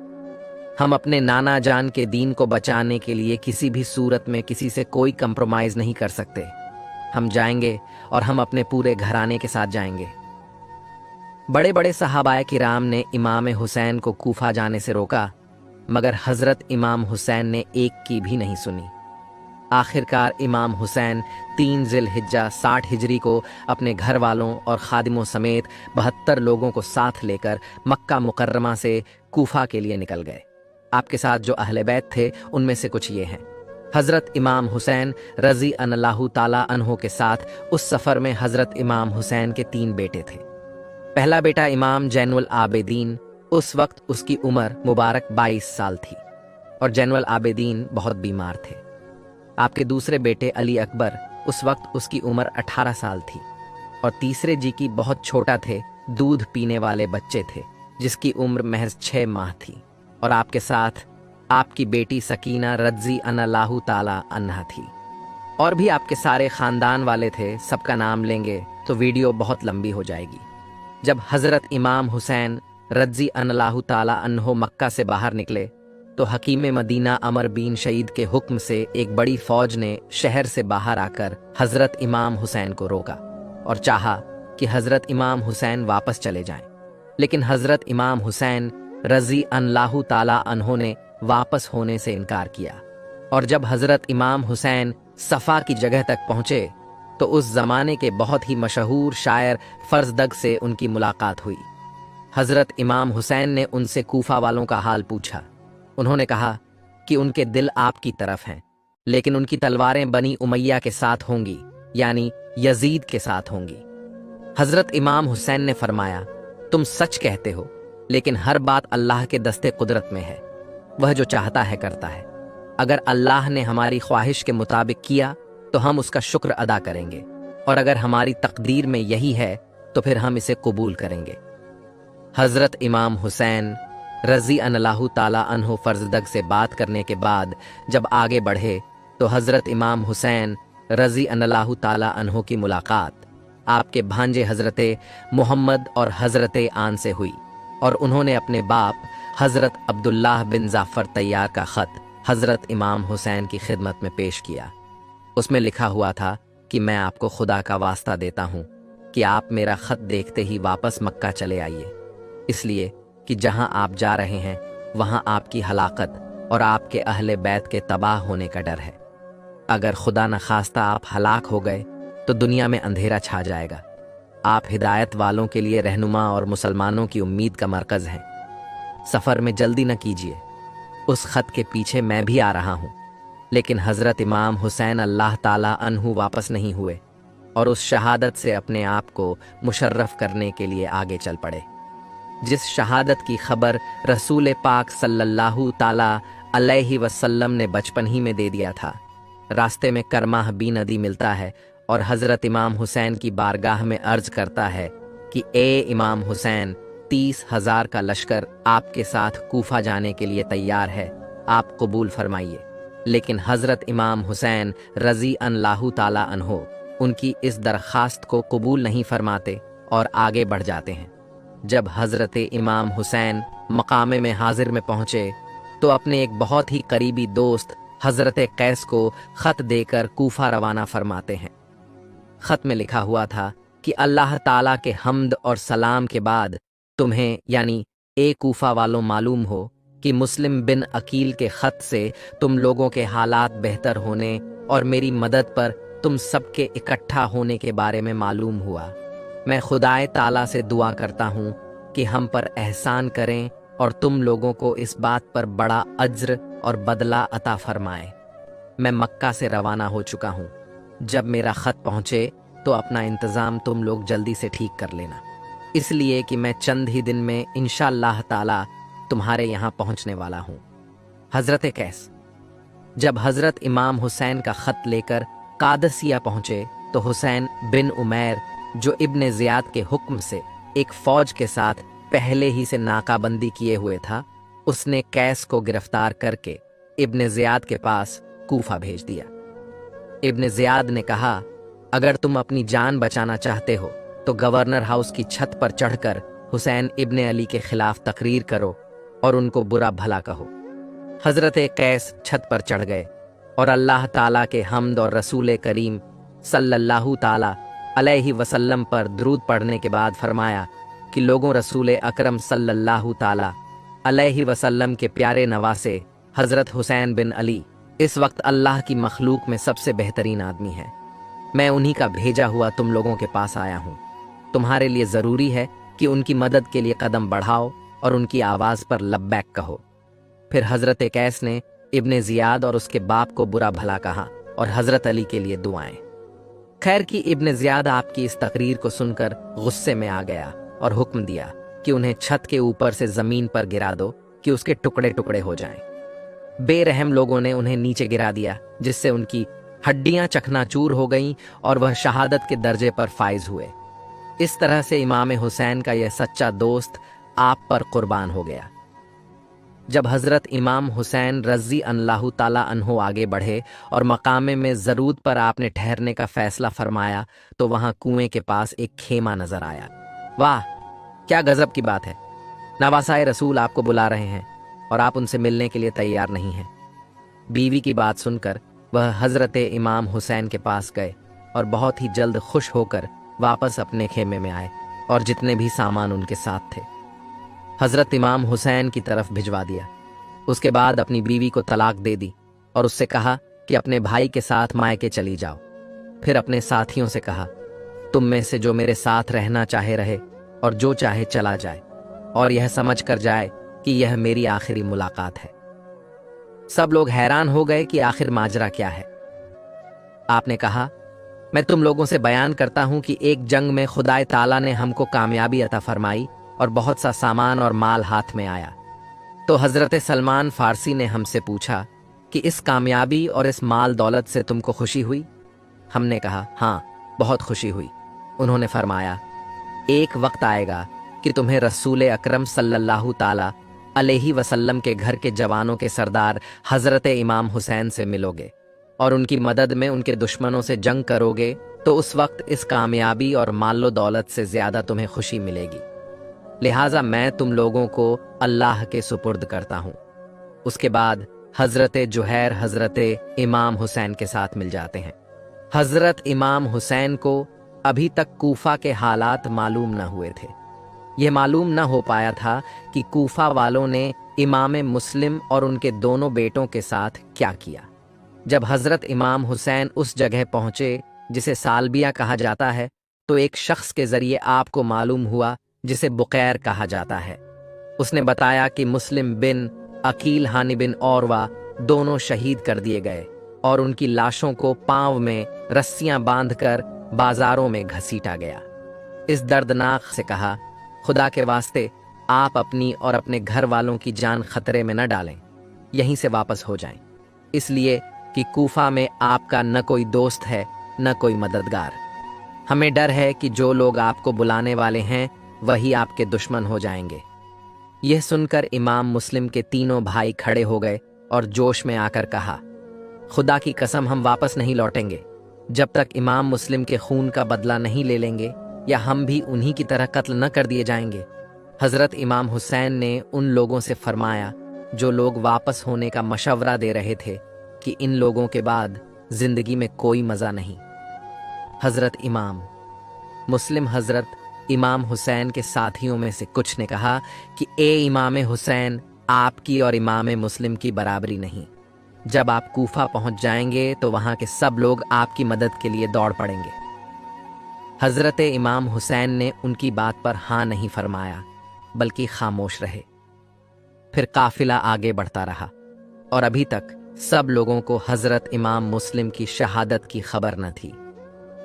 हम अपने नाना जान के दीन को बचाने के लिए किसी भी सूरत में किसी से कोई कंप्रोमाइज़ नहीं कर सकते। हम जाएंगे और हम अपने पूरे घराने के साथ जाएंगे। बड़े बड़े सहाबाए किराम ने इमाम हुसैन को कूफा जाने से रोका, मगर हज़रत इमाम हुसैन ने एक की भी नहीं सुनी। आखिरकार इमाम हुसैन 3 ज़िलहिज्जा 60 हिजरी को अपने घर वालों और खादिमों समेत 72 लोगों को साथ लेकर मक्का मुकर्रमा से कूफा के लिए निकल गए। आपके साथ जो अहले बैत थे उनमें से कुछ ये हैं। हज़रत इमाम हुसैन रज़ी अल्लाह ताला अन्हो के साथ उस सफ़र में हज़रत इमाम हुसैन के 3 बेटे थे। पहला बेटा इमाम जैनुल आबिदीन, उस वक्त उसकी उम्र मुबारक 22 साल थी और जैनुल आबिदीन बहुत बीमार थे। आपके दूसरे बेटे अली अकबर, उस वक्त उसकी उम्र 18 साल थी और तीसरे जी की बहुत छोटा थे, दूध पीने वाले बच्चे थे जिसकी उम्र महज 6 माह थी, और आपके साथ आपकी बेटी सकीना रज़ी अल्लाह ताला अन्हा थी। और भी आपके सारे ख़ानदान वाले थे, सबका नाम लेंगे तो वीडियो बहुत लंबी हो जाएगी। जब हज़रत इमाम हुसैन रज़ी अल्लाह ताला अन्हो मक्का से बाहर निकले तो हकीम मदीना अमर बीन शहीद के हुक्म से एक बड़ी फौज ने शहर से बाहर आकर हज़रत इमाम हुसैन को रोका और चाहा कि हज़रत इमाम हुसैन वापस चले जाएं। लेकिन हज़रत इमाम हुसैन रज़ी अल्लाह ताला अन्हो ने वापस होने से इनकार किया, और जब हज़रत इमाम हुसैन सफ़ा की जगह तक पहुँचे तो उस जमाने के बहुत ही मशहूर शायर फर्जदग से उनकी मुलाकात हुई। हजरत इमाम हुसैन ने उनसे कूफा वालों का हाल पूछा। उन्होंने कहा कि उनके दिल आपकी तरफ हैं, लेकिन उनकी तलवारें बनी उमैया के साथ होंगी, यानी यजीद के साथ होंगी। हजरत इमाम हुसैन ने फरमाया, तुम सच कहते हो, लेकिन हर बात अल्लाह के दस्ते कुदरत में है, वह जो चाहता है करता है। अगर अल्लाह ने हमारी ख्वाहिश के मुताबिक किया तो हम उसका शुक्र अदा करेंगे, और अगर हमारी तकदीर में यही है तो फिर हम इसे कबूल करेंगे। हजरत इमाम हुसैन रजी अल्लाहु ताला अन्हु फर्जदग से बात करने के बाद जब आगे बढ़े तो हजरत इमाम हुसैन रजी अल्लाहु ताला अन्हु की मुलाकात आपके भांजे हजरत मोहम्मद और हजरत आन से हुई, और उन्होंने अपने बाप हजरत अब्दुल्लाह बिन जाफर तैयार का खत हजरत इमाम हुसैन की खिदमत में पेश किया। उसमें लिखा हुआ था कि मैं आपको खुदा का वास्ता देता हूँ कि आप मेरा खत देखते ही वापस मक्का चले आइए, इसलिए कि जहाँ आप जा रहे हैं वहाँ आपकी हलाकत और आपके अहले बैत के तबाह होने का डर है। अगर खुदा न खास्ता आप हलाक हो गए तो दुनिया में अंधेरा छा जाएगा। आप हिदायत वालों के लिए रहनुमा और मुसलमानों की उम्मीद का मरकज़ हैं। सफ़र में जल्दी न कीजिए, उस खत के पीछे मैं भी आ रहा हूँ। लेकिन हज़रत इमाम हुसैन अल्लाह ताला अन्हु वापस नहीं हुए और उस शहादत से अपने आप को मुशर्रफ करने के लिए आगे चल पड़े, जिस शहादत की खबर रसूल पाक सल्लल्लाहु ताला अलैहि वसल्लम ने बचपन ही में दे दिया था। रास्ते में करमाह बी नदी मिलता है और हज़रत इमाम हुसैन की बारगाह में अर्ज करता है कि ए इमाम हुसैन, 30,000 का लश्कर आपके साथ कूफा जाने के लिए तैयार है, आप कबूल फरमाइए। लेकिन हज़रत इमाम हुसैन रज़ी अल्लाहु ताला अन्हो उनकी इस दरख्वास्त को कबूल नहीं फरमाते और आगे बढ़ जाते हैं। जब हज़रत इमाम हुसैन मकामे में हाजिर में पहुँचे तो अपने एक बहुत ही करीबी दोस्त हज़रत कैस को ख़त देकर कूफा रवाना फरमाते हैं। ख़त में लिखा हुआ था कि अल्लाह ताला के हम्द और सलाम के बाद तुम्हें यानी ए कूफा वालों मालूम हो कि मुस्लिम बिन अकील के ख़त से तुम लोगों के हालात बेहतर होने और मेरी मदद पर तुम सबके इकट्ठा होने के बारे में मालूम हुआ। मैं खुदाए ताला से दुआ करता हूँ कि हम पर एहसान करें और तुम लोगों को इस बात पर बड़ा अज्र और बदला अता फरमाए। मैं मक्का से रवाना हो चुका हूँ। जब मेरा ख़त पहुँचे तो अपना इंतज़ाम तुम लोग जल्दी से ठीक कर लेना, इसलिए कि मैं चंद ही दिन में इंशाअल्लाह ताला तुम्हारे यहाँ पहुँचने वाला हूँ। हज़रत कैस जब हज़रत इमाम हुसैन का ख़त लेकर कादसिया पहुँचे तो हुसैन बिन उमैर जो इब्ने ज़ियाद के हुक्म से एक फ़ौज के साथ पहले ही से नाकाबंदी किए हुए था, उसने कैस को गिरफ्तार करके इब्ने ज़ियाद के पास कूफा भेज दिया। इब्ने ज़ियाद ने कहा, अगर तुम अपनी जान बचाना चाहते हो तो गवर्नर हाउस की छत पर चढ़कर हुसैन इब्ने अली के खिलाफ तकरीर करो और उनको बुरा भला कहो। हज़रत कैस छत पर चढ़ गए और अल्लाह ताला के हम्द और रसूल करीम सल्लल्लाहु ताला अलैहि वसल्लम पर दरूद पढ़ने के बाद फरमाया कि लोगों, रसूल अकरम सल्लल्लाहु ताला अलैहि वसल्लम के प्यारे नवासे हज़रत हुसैन बिन अली इस वक्त अल्लाह की मखलूक में सबसे बेहतरीन आदमी है। मैं उन्हीं का भेजा हुआ तुम लोगों के पास आया हूँ। तुम्हारे लिए ज़रूरी है कि उनकी मदद के लिए कदम बढ़ाओ और उनकी आवाज़ पर लब्बैक कहो। फिर हज़रत कैस ने इब्ने ज़ियाद और उसके बाप को बुरा भला कहा और हज़रत अली के लिए दुआएं। खैर कि इब्ने ज़ियाद आपकी इस तकरीर को सुनकर गुस्से में आ गया और हुक्म दिया कि उन्हें छत के ऊपर से ज़मीन पर गिरा दो कि उसके टुकड़े टुकड़े हो जाएं। बेरहम लोगों ने उन्हें नीचे गिरा दिया, जिससे उनकी हड्डियां चकनाचूर हो गईं और वह शहादत के दर्जे पर फाइज हुए। इस तरह से इमाम हुसैन का यह सच्चा दोस्त आप पर कुर्बान हो गया। जब हज़रत इमाम हुसैन रज़ी अल्लाहु ताला अन्हो आगे बढ़े और मकामे में ज़रूरत पर आपने ठहरने का फ़ैसला फरमाया तो वहाँ कुएं के पास एक खेमा नज़र आया। वाह, क्या गज़ब की बात है! नवासाए रसूल आपको बुला रहे हैं और आप उनसे मिलने के लिए तैयार नहीं हैं। बीवी की बात सुनकर वह हज़रत इमाम हुसैन के पास गए और बहुत ही जल्द खुश होकर वापस अपने खेमे में आए और जितने भी सामान उनके साथ थे हज़रत इमाम हुसैन की तरफ भिजवा दिया। उसके बाद अपनी बीवी को तलाक दे दी और उससे कहा कि अपने भाई के साथ मायके चली जाओ। फिर अपने साथियों से कहा, तुम में से जो मेरे साथ रहना चाहे रहे और जो चाहे चला जाए और यह समझ कर जाए कि यह मेरी आखिरी मुलाकात है। सब लोग हैरान हो गए कि आखिर माजरा क्या है। आपने कहा, मैं तुम लोगों से बयान करता हूं कि एक जंग में खुदाए ताला ने हमको कामयाबी अता फरमाई और बहुत सा सामान और माल हाथ में आया। तो हजरत सलमान फारसी ने हमसे पूछा कि इस कामयाबी और इस माल दौलत से तुमको खुशी हुई? हमने कहा, हाँ, बहुत खुशी हुई। उन्होंने फरमाया, एक वक्त आएगा कि तुम्हें रसूल अकरम सल्लल्लाहु ताला अलैहि वसल्लम के घर के जवानों के सरदार हजरत इमाम हुसैन से मिलोगे और उनकी मदद में उनके दुश्मनों से जंग करोगे, तो उस वक्त इस कामयाबी और मालो दौलत से ज्यादा तुम्हें खुशी मिलेगी। लिहाजा मैं तुम लोगों को अल्लाह के सुपुर्द करता हूँ। उसके बाद हजरत जुहैर हजरत इमाम हुसैन के साथ मिल जाते हैं। हजरत इमाम हुसैन को अभी तक कूफा के हालात मालूम न हुए थे। यह मालूम न हो पाया था कि कूफा वालों ने इमाम मुस्लिम और उनके दोनों बेटों के साथ क्या किया। जब हजरत इमाम हुसैन उस जगह पहुंचे जिसे सालबिया कहा जाता है, तो एक शख्स के जरिए आपको मालूम हुआ जिसे बुकैर कहा जाता है। उसने बताया कि मुस्लिम बिन अकील हानि बिन औरवा दोनों शहीद कर दिए गए और उनकी लाशों को पांव में रस्सियां बांधकर बाजारों में घसीटा गया। इस दर्दनाक से कहा, खुदा के वास्ते आप अपनी और अपने घर वालों की जान खतरे में न डालें, यहीं से वापस हो जाएं, इसलिए कि कूफा में आपका न कोई दोस्त है न कोई मददगार। हमें डर है कि जो लोग आपको बुलाने वाले हैं वही आपके दुश्मन हो जाएंगे। यह सुनकर इमाम मुस्लिम के तीनों भाई खड़े हो गए और जोश में आकर कहा, खुदा की कसम हम वापस नहीं लौटेंगे जब तक इमाम मुस्लिम के खून का बदला नहीं ले लेंगे या हम भी उन्हीं की तरह कत्ल न कर दिए जाएंगे। हजरत इमाम हुसैन ने उन लोगों से फरमाया जो लोग वापस होने का मशवरा दे रहे थे कि इन लोगों के बाद जिंदगी में कोई मजा नहीं। हजरत इमाम मुस्लिम हजरत इमाम हुसैन के साथियों में से कुछ ने कहा कि ए इमाम हुसैन, आपकी और इमाम मुस्लिम की बराबरी नहीं। जब आप कूफा पहुंच जाएंगे तो वहां के सब लोग आपकी मदद के लिए दौड़ पड़ेंगे। हजरत इमाम हुसैन ने उनकी बात पर हाँ नहीं फरमाया, बल्कि खामोश रहे। फिर काफिला आगे बढ़ता रहा और अभी तक सब लोगों को हजरत इमाम मुस्लिम की शहादत की खबर न थी।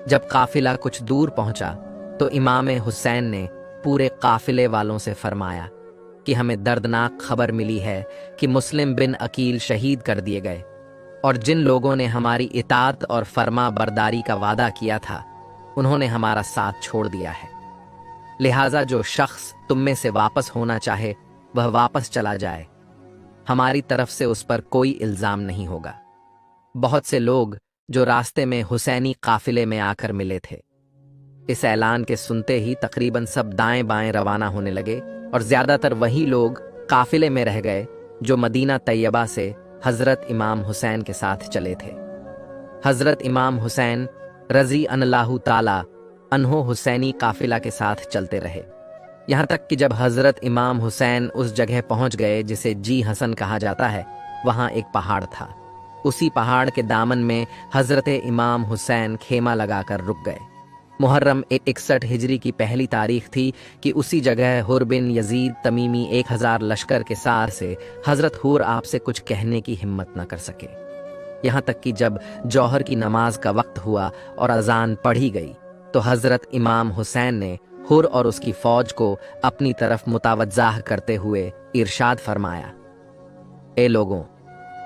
जब काफिला कुछ दूर पहुंचा तो इमाम हुसैन ने पूरे काफिले वालों से फरमाया कि हमें दर्दनाक खबर मिली है कि मुस्लिम बिन अकील शहीद कर दिए गए और जिन लोगों ने हमारी इताअत और फर्मा बरदारी का वादा किया था उन्होंने हमारा साथ छोड़ दिया है। लिहाजा जो शख्स तुम में से वापस होना चाहे वह वापस चला जाए, हमारी तरफ से उस पर कोई इल्जाम नहीं होगा। बहुत से लोग जो रास्ते में हुसैनी काफिले में आकर मिले थे, इस ऐलान के सुनते ही तकरीबन सब दाएं बाएं रवाना होने लगे और ज्यादातर वही लोग काफिले में रह गए जो मदीना तैयबा से हजरत इमाम हुसैन के साथ चले थे। हजरत इमाम हुसैन रजी अल्लाहु ताला अन्हो हुसैनी काफिला के साथ चलते रहे, यहाँ तक कि जब हजरत इमाम हुसैन उस जगह पहुंच गए जिसे जी हसन कहा जाता है, वहां एक पहाड़ था। उसी पहाड़ के दामन में हजरत इमाम हुसैन खेमा लगाकर रुक गए। मुहर्रम 61 हिजरी की पहली तारीख थी कि उसी जगह हुर बिन यजीद तमीमी 1000 लश्कर के सार से हजरत हुर आपसे कुछ कहने की हिम्मत न कर सके। यहाँ तक कि जब जौहर की नमाज का वक्त हुआ और अजान पढ़ी गई तो हजरत इमाम हुसैन ने हुर और उसकी फौज को अपनी तरफ मुतवज्जाह करते हुए इरशाद फरमाया, ए लोगों,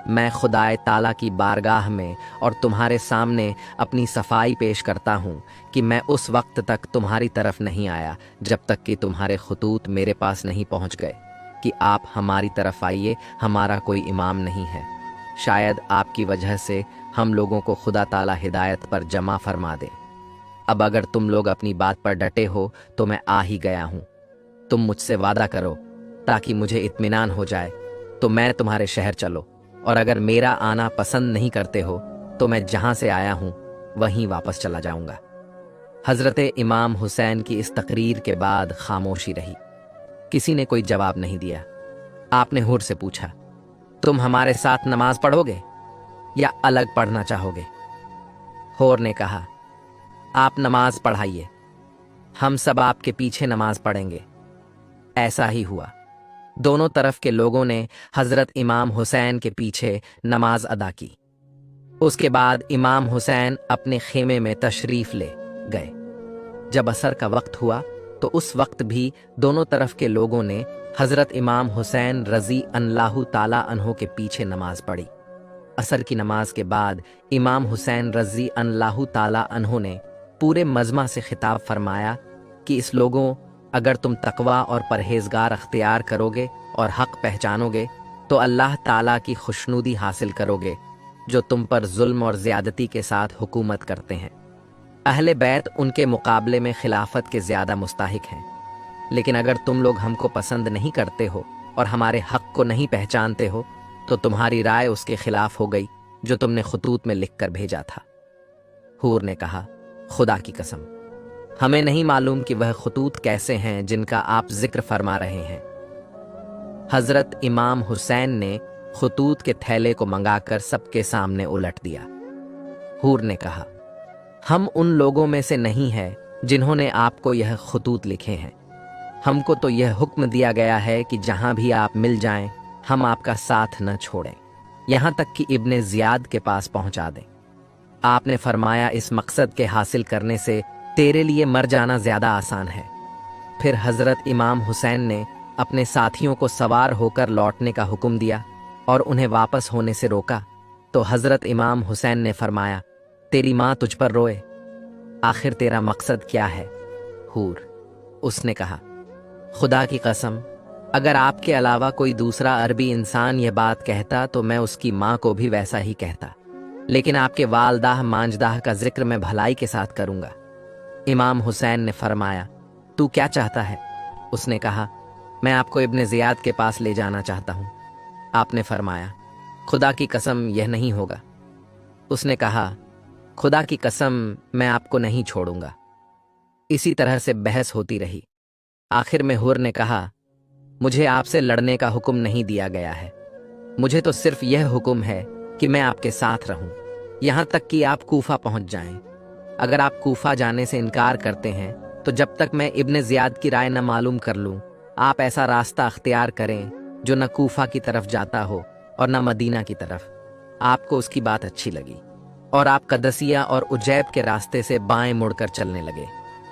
मैं खुदाए ताला की बारगाह में और तुम्हारे सामने अपनी सफाई पेश करता हूँ कि मैं उस वक्त तक तुम्हारी तरफ नहीं आया जब तक कि तुम्हारे खतूत मेरे पास नहीं पहुँच गए कि आप हमारी तरफ आइए, हमारा कोई इमाम नहीं है। शायद आपकी वजह से हम लोगों को खुदा ताला हिदायत पर जमा फरमा दे। अब अगर तुम लोग अपनी बात पर डटे हो तो मैं आ ही गया हूँ। तुम मुझसे वादा करो ताकि मुझे इत्मीनान हो जाए तो मैं तुम्हारे शहर चलो, और अगर मेरा आना पसंद नहीं करते हो तो मैं जहां से आया हूं वहीं वापस चला जाऊंगा। हजरत इमाम हुसैन की इस तकरीर के बाद खामोशी रही। किसी ने कोई जवाब नहीं दिया। आपने हुर से पूछा, तुम हमारे साथ नमाज पढ़ोगे या अलग पढ़ना चाहोगे? हुर ने कहा, आप नमाज पढ़ाइए, हम सब आपके पीछे नमाज पढ़ेंगे। ऐसा ही हुआ। दोनों तरफ के लोगों ने हजरत इमाम हुसैन के पीछे नमाज अदा की। उसके बाद इमाम हुसैन अपने खेमे में तशरीफ ले गए। जब असर का वक्त हुआ तो उस वक्त भी दोनों तरफ के लोगों ने हजरत इमाम हुसैन रजी अल्लाहु ताला अन्हो के पीछे नमाज पढ़ी। असर की नमाज के बाद इमाम हुसैन रजी अल्लाहु ताला अन्हो ने पूरे मजमा से खिताब फरमाया कि इस लोगों, अगर तुम तकवा और परहेजगार अख्तियार करोगे और हक पहचानोगे तो अल्लाह ताला की खुशनुदी हासिल करोगे, जो तुम पर जुल्म और ज़्यादती के साथ हुकूमत करते हैं। अहले बैत उनके मुकाबले में खिलाफत के ज़्यादा मुस्ताहिक हैं। लेकिन अगर तुम लोग हमको पसंद नहीं करते हो और हमारे हक को नहीं पहचानते हो तो तुम्हारी राय उसके खिलाफ हो गई जो तुमने खतूत में लिख कर भेजा था। हूर ने कहा, खुदा की कसम, हमें नहीं मालूम कि वह खतूत कैसे हैं जिनका आप जिक्र फरमा रहे हैं। हजरत इमाम हुसैन ने खतूत के थैले को मंगाकर सबके सामने उलट दिया। हूर ने कहा, हम उन लोगों में से नहीं हैं जिन्होंने आपको यह खतूत लिखे हैं। हमको तो यह हुक्म दिया गया है कि जहां भी आप मिल जाएं हम आपका साथ न छोड़ें, यहां तक कि इब्ने जियाद के पास पहुंचा दें। आपने फरमाया, इस मकसद के हासिल करने से तेरे लिए मर जाना ज्यादा आसान है। फिर हजरत इमाम हुसैन ने अपने साथियों को सवार होकर लौटने का हुक्म दिया और उन्हें वापस होने से रोका तो हजरत इमाम हुसैन ने फरमाया, तेरी माँ तुझ पर रोए, आखिर तेरा मकसद क्या है? हूर, उसने कहा, खुदा की कसम, अगर आपके अलावा कोई दूसरा अरबी इंसान यह बात कहता तो मैं उसकी माँ को भी वैसा ही कहता, लेकिन आपके वालदाह मांजदाह का जिक्र मैं भलाई के साथ करूंगा। इमाम हुसैन ने फरमाया, तू क्या चाहता है? उसने कहा, मैं आपको इब्ने जियाद के पास ले जाना चाहता हूँ। आपने फरमाया, खुदा की कसम यह नहीं होगा। उसने कहा, खुदा की कसम मैं आपको नहीं छोड़ूंगा। इसी तरह से बहस होती रही। आखिर में हुर ने कहा, मुझे आपसे लड़ने का हुक्म नहीं दिया गया है, मुझे तो सिर्फ यह हुक्म है कि मैं आपके साथ रहूं, यहां तक कि आप कूफा पहुंच जाएं। अगर आप कूफा जाने से इनकार करते हैं तो जब तक मैं इब्ने जियाद की राय न मालूम कर लूं, आप ऐसा रास्ता अख्तियार करें जो न कूफा की तरफ जाता हो और न मदीना की तरफ। आपको उसकी बात अच्छी लगी और आप कदसिया और उजैब के रास्ते से बाएं मुड़कर चलने लगे।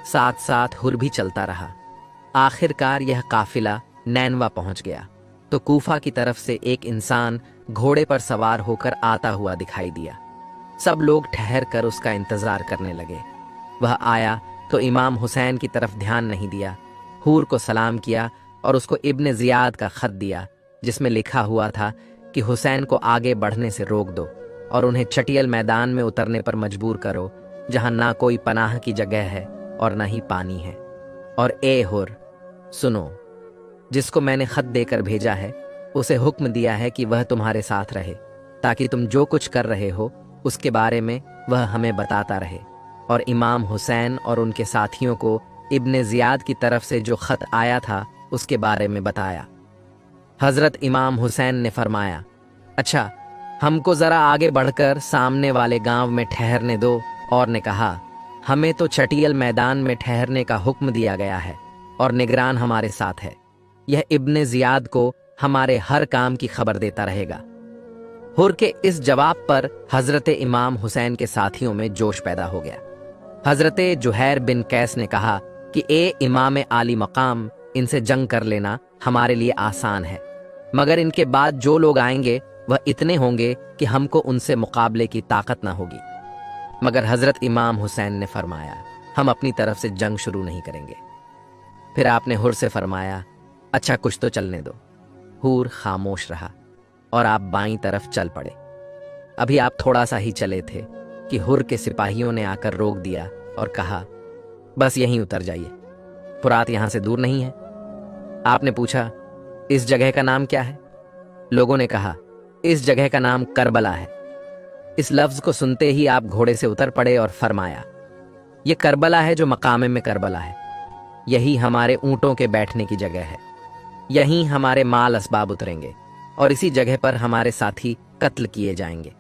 साथ साथ हुर भी चलता रहा। आखिरकार यह काफिला नैनवा पहुंच गया तो कूफा की तरफ से एक इंसान घोड़े पर सवार होकर आता हुआ दिखाई दिया। सब लोग ठहर कर उसका इंतजार करने लगे। वह आया तो इमाम हुसैन की तरफ ध्यान नहीं दिया। हूर को सलाम किया और उसको इब्ने जियाद का खत दिया जिसमें लिखा हुआ था कि हुसैन को आगे बढ़ने से रोक दो और उन्हें चटियल मैदान में उतरने पर मजबूर करो जहां ना कोई पनाह की जगह है और ना ही पानी है। और ए हुर, सुनो, जिसको मैंने खत देकर भेजा है उसे हुक्म दिया है कि वह तुम्हारे साथ रहे ताकि तुम जो कुछ कर रहे हो उसके बारे में वह हमें बताता रहे। और इमाम हुसैन और उनके साथियों को इब्ने जियाद की तरफ से जो खत आया था उसके बारे में बताया। हजरत इमाम हुसैन ने फरमाया, अच्छा, हमको जरा आगे बढ़कर सामने वाले गांव में ठहरने दो। और ने कहा, हमें तो चटियल मैदान में ठहरने का हुक्म दिया गया है और निगरान हमारे साथ है। यह इब्ने जियाद को हमारे हर काम की खबर देता रहेगा। हुर के इस जवाब पर हजरत इमाम हुसैन के साथियों में जोश पैदा हो गया। हजरत जुहैर बिन कैस ने कहा कि ए इमाम आली मकाम, इनसे जंग कर लेना हमारे लिए आसान है, मगर इनके बाद जो लोग आएंगे वह इतने होंगे कि हमको उनसे मुकाबले की ताकत ना होगी। मगर हजरत इमाम हुसैन ने फरमाया, हम अपनी तरफ से जंग शुरू नहीं करेंगे। फिर आपने हुर से फरमाया, अच्छा, कुछ तो चलने दो। हूर खामोश रहा और आप बाईं तरफ चल पड़े। अभी आप थोड़ा सा ही चले थे कि हुर के सिपाहियों ने आकर रोक दिया और कहा, बस यहीं उतर जाइए, फुरात यहां से दूर नहीं है। आपने पूछा, इस जगह का नाम क्या है? लोगों ने कहा, इस जगह का नाम करबला है। इस लफ्ज को सुनते ही आप घोड़े से उतर पड़े और फरमाया, यह करबला है जो मकामे में करबला है। यही हमारे ऊंटों के बैठने की जगह है, यहीं हमारे माल असबाब उतरेंगे और इसी जगह पर हमारे साथी कत्ल किए जाएंगे।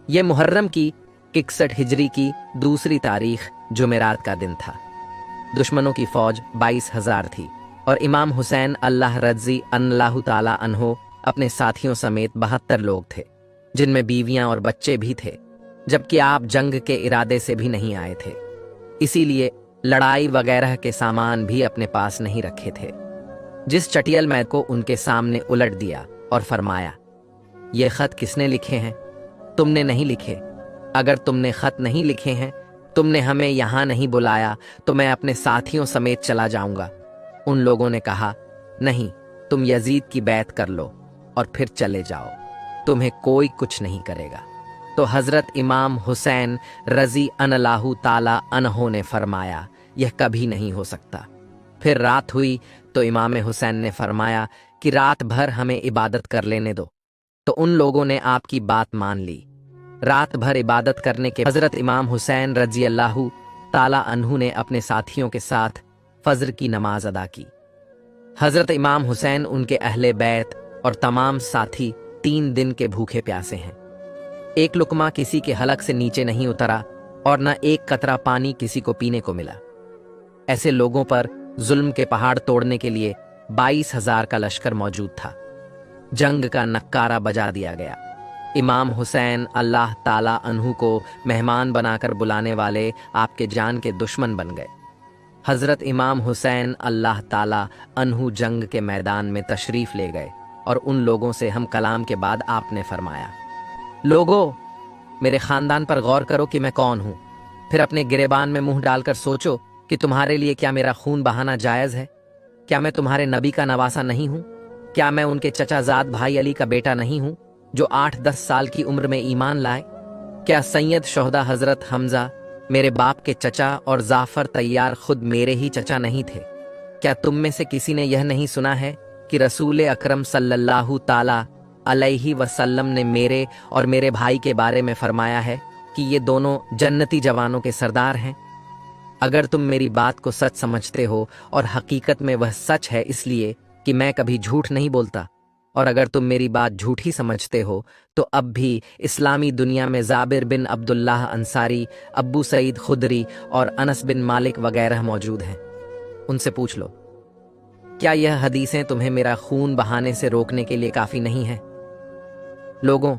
यह मुहर्रम की 61 हिजरी की दूसरी तारीख जुमेरात का दिन था। दुश्मनों की फौज 22,000 थी और इमाम हुसैन अल्लाह रज़ी अल्लाह ताला अन्हो अपने साथियों समेत 72 लोग थे, जिनमें बीवियां और बच्चे भी थे, जबकि आप जंग के इरादे से भी नहीं आए थे, इसीलिए लड़ाई वगैरह के सामान भी अपने पास नहीं रखे थे। जिस चटियल मैद को उनके सामने उलट दिया और फरमाया, ये खत किसने लिखे हैं? तुमने नहीं लिखे। अगर तुमने खत नहीं लिखे हैं, तुमने हमें यहां नहीं बुलाया तो मैं अपने साथियों समेत चला जाऊंगा। उन लोगों ने कहा, नहीं, तुम यजीद की बैत कर लो और फिर चले जाओ, तुम्हें कोई कुछ नहीं करेगा। तो हजरत इमाम हुसैन रजी अल्लाह ताला अन्हो ने फरमाया, यह कभी नहीं हो सकता। फिर रात हुई तो इमाम हुसैन ने फरमाया कि रात भर हमें इबादत कर लेने दो। तो उन लोगों ने आपकी बात मान ली। रात भर इबादत करने के हजरत इमाम हुसैन रजी अल्लाह ताला अन्हु ने अपने साथियों के साथ फजर की नमाज अदा की। हजरत इमाम हुसैन, उनके अहले बैत और तमाम साथी 3 दिन के भूखे प्यासे हैं। एक लुकमा किसी के हलक से नीचे नहीं उतरा और न एक कतरा पानी किसी को पीने को मिला। ऐसे लोगों पर जुल्म के पहाड़ तोड़ने के लिए 22,000 का लश्कर मौजूद था। जंग का नक्कारा बजा दिया गया। इमाम हुसैन अल्लाह ताला अन्हु को मेहमान बनाकर बुलाने वाले आपके जान के दुश्मन बन गए। हजरत इमाम हुसैन अल्लाह ताला अन्हु जंग के मैदान में तशरीफ ले गए और उन लोगों से हम कलाम के बाद आपने फरमाया, लोगों, मेरे खानदान पर गौर करो कि मैं कौन हूं। फिर अपने गिरेबान में मुंह डालकर सोचो कि तुम्हारे लिए क्या मेरा खून बहाना जायज है? क्या मैं तुम्हारे नबी का नवासा नहीं हूं? क्या मैं उनके चचाजाद भाई अली का बेटा नहीं हूं, जो 8-10 साल की उम्र में ईमान लाए? क्या सैयद शोहदा हजरत हमजा मेरे बाप के चचा और जाफर तैयार खुद मेरे ही चचा नहीं थे? क्या तुम में से किसी ने यह नहीं सुना है कि रसूल अकरम सल्लल्लाहु ताला अलैहि वसल्लम ने मेरे और मेरे भाई के बारे में फरमाया है कि ये दोनों जन्नती जवानों के सरदार हैं? अगर तुम मेरी बात को सच समझते हो, और हकीकत में वह सच है इसलिए कि मैं कभी झूठ नहीं बोलता, और अगर तुम मेरी बात झूठी समझते हो तो अब भी इस्लामी दुनिया में जाबिर बिन अब्दुल्लाह अंसारी, अब्बू सईद खुदरी और अनस बिन मालिक वगैरह मौजूद हैं। उनसे पूछ लो, क्या यह हदीसें तुम्हें मेरा खून बहाने से रोकने के लिए काफी नहीं है? लोगों,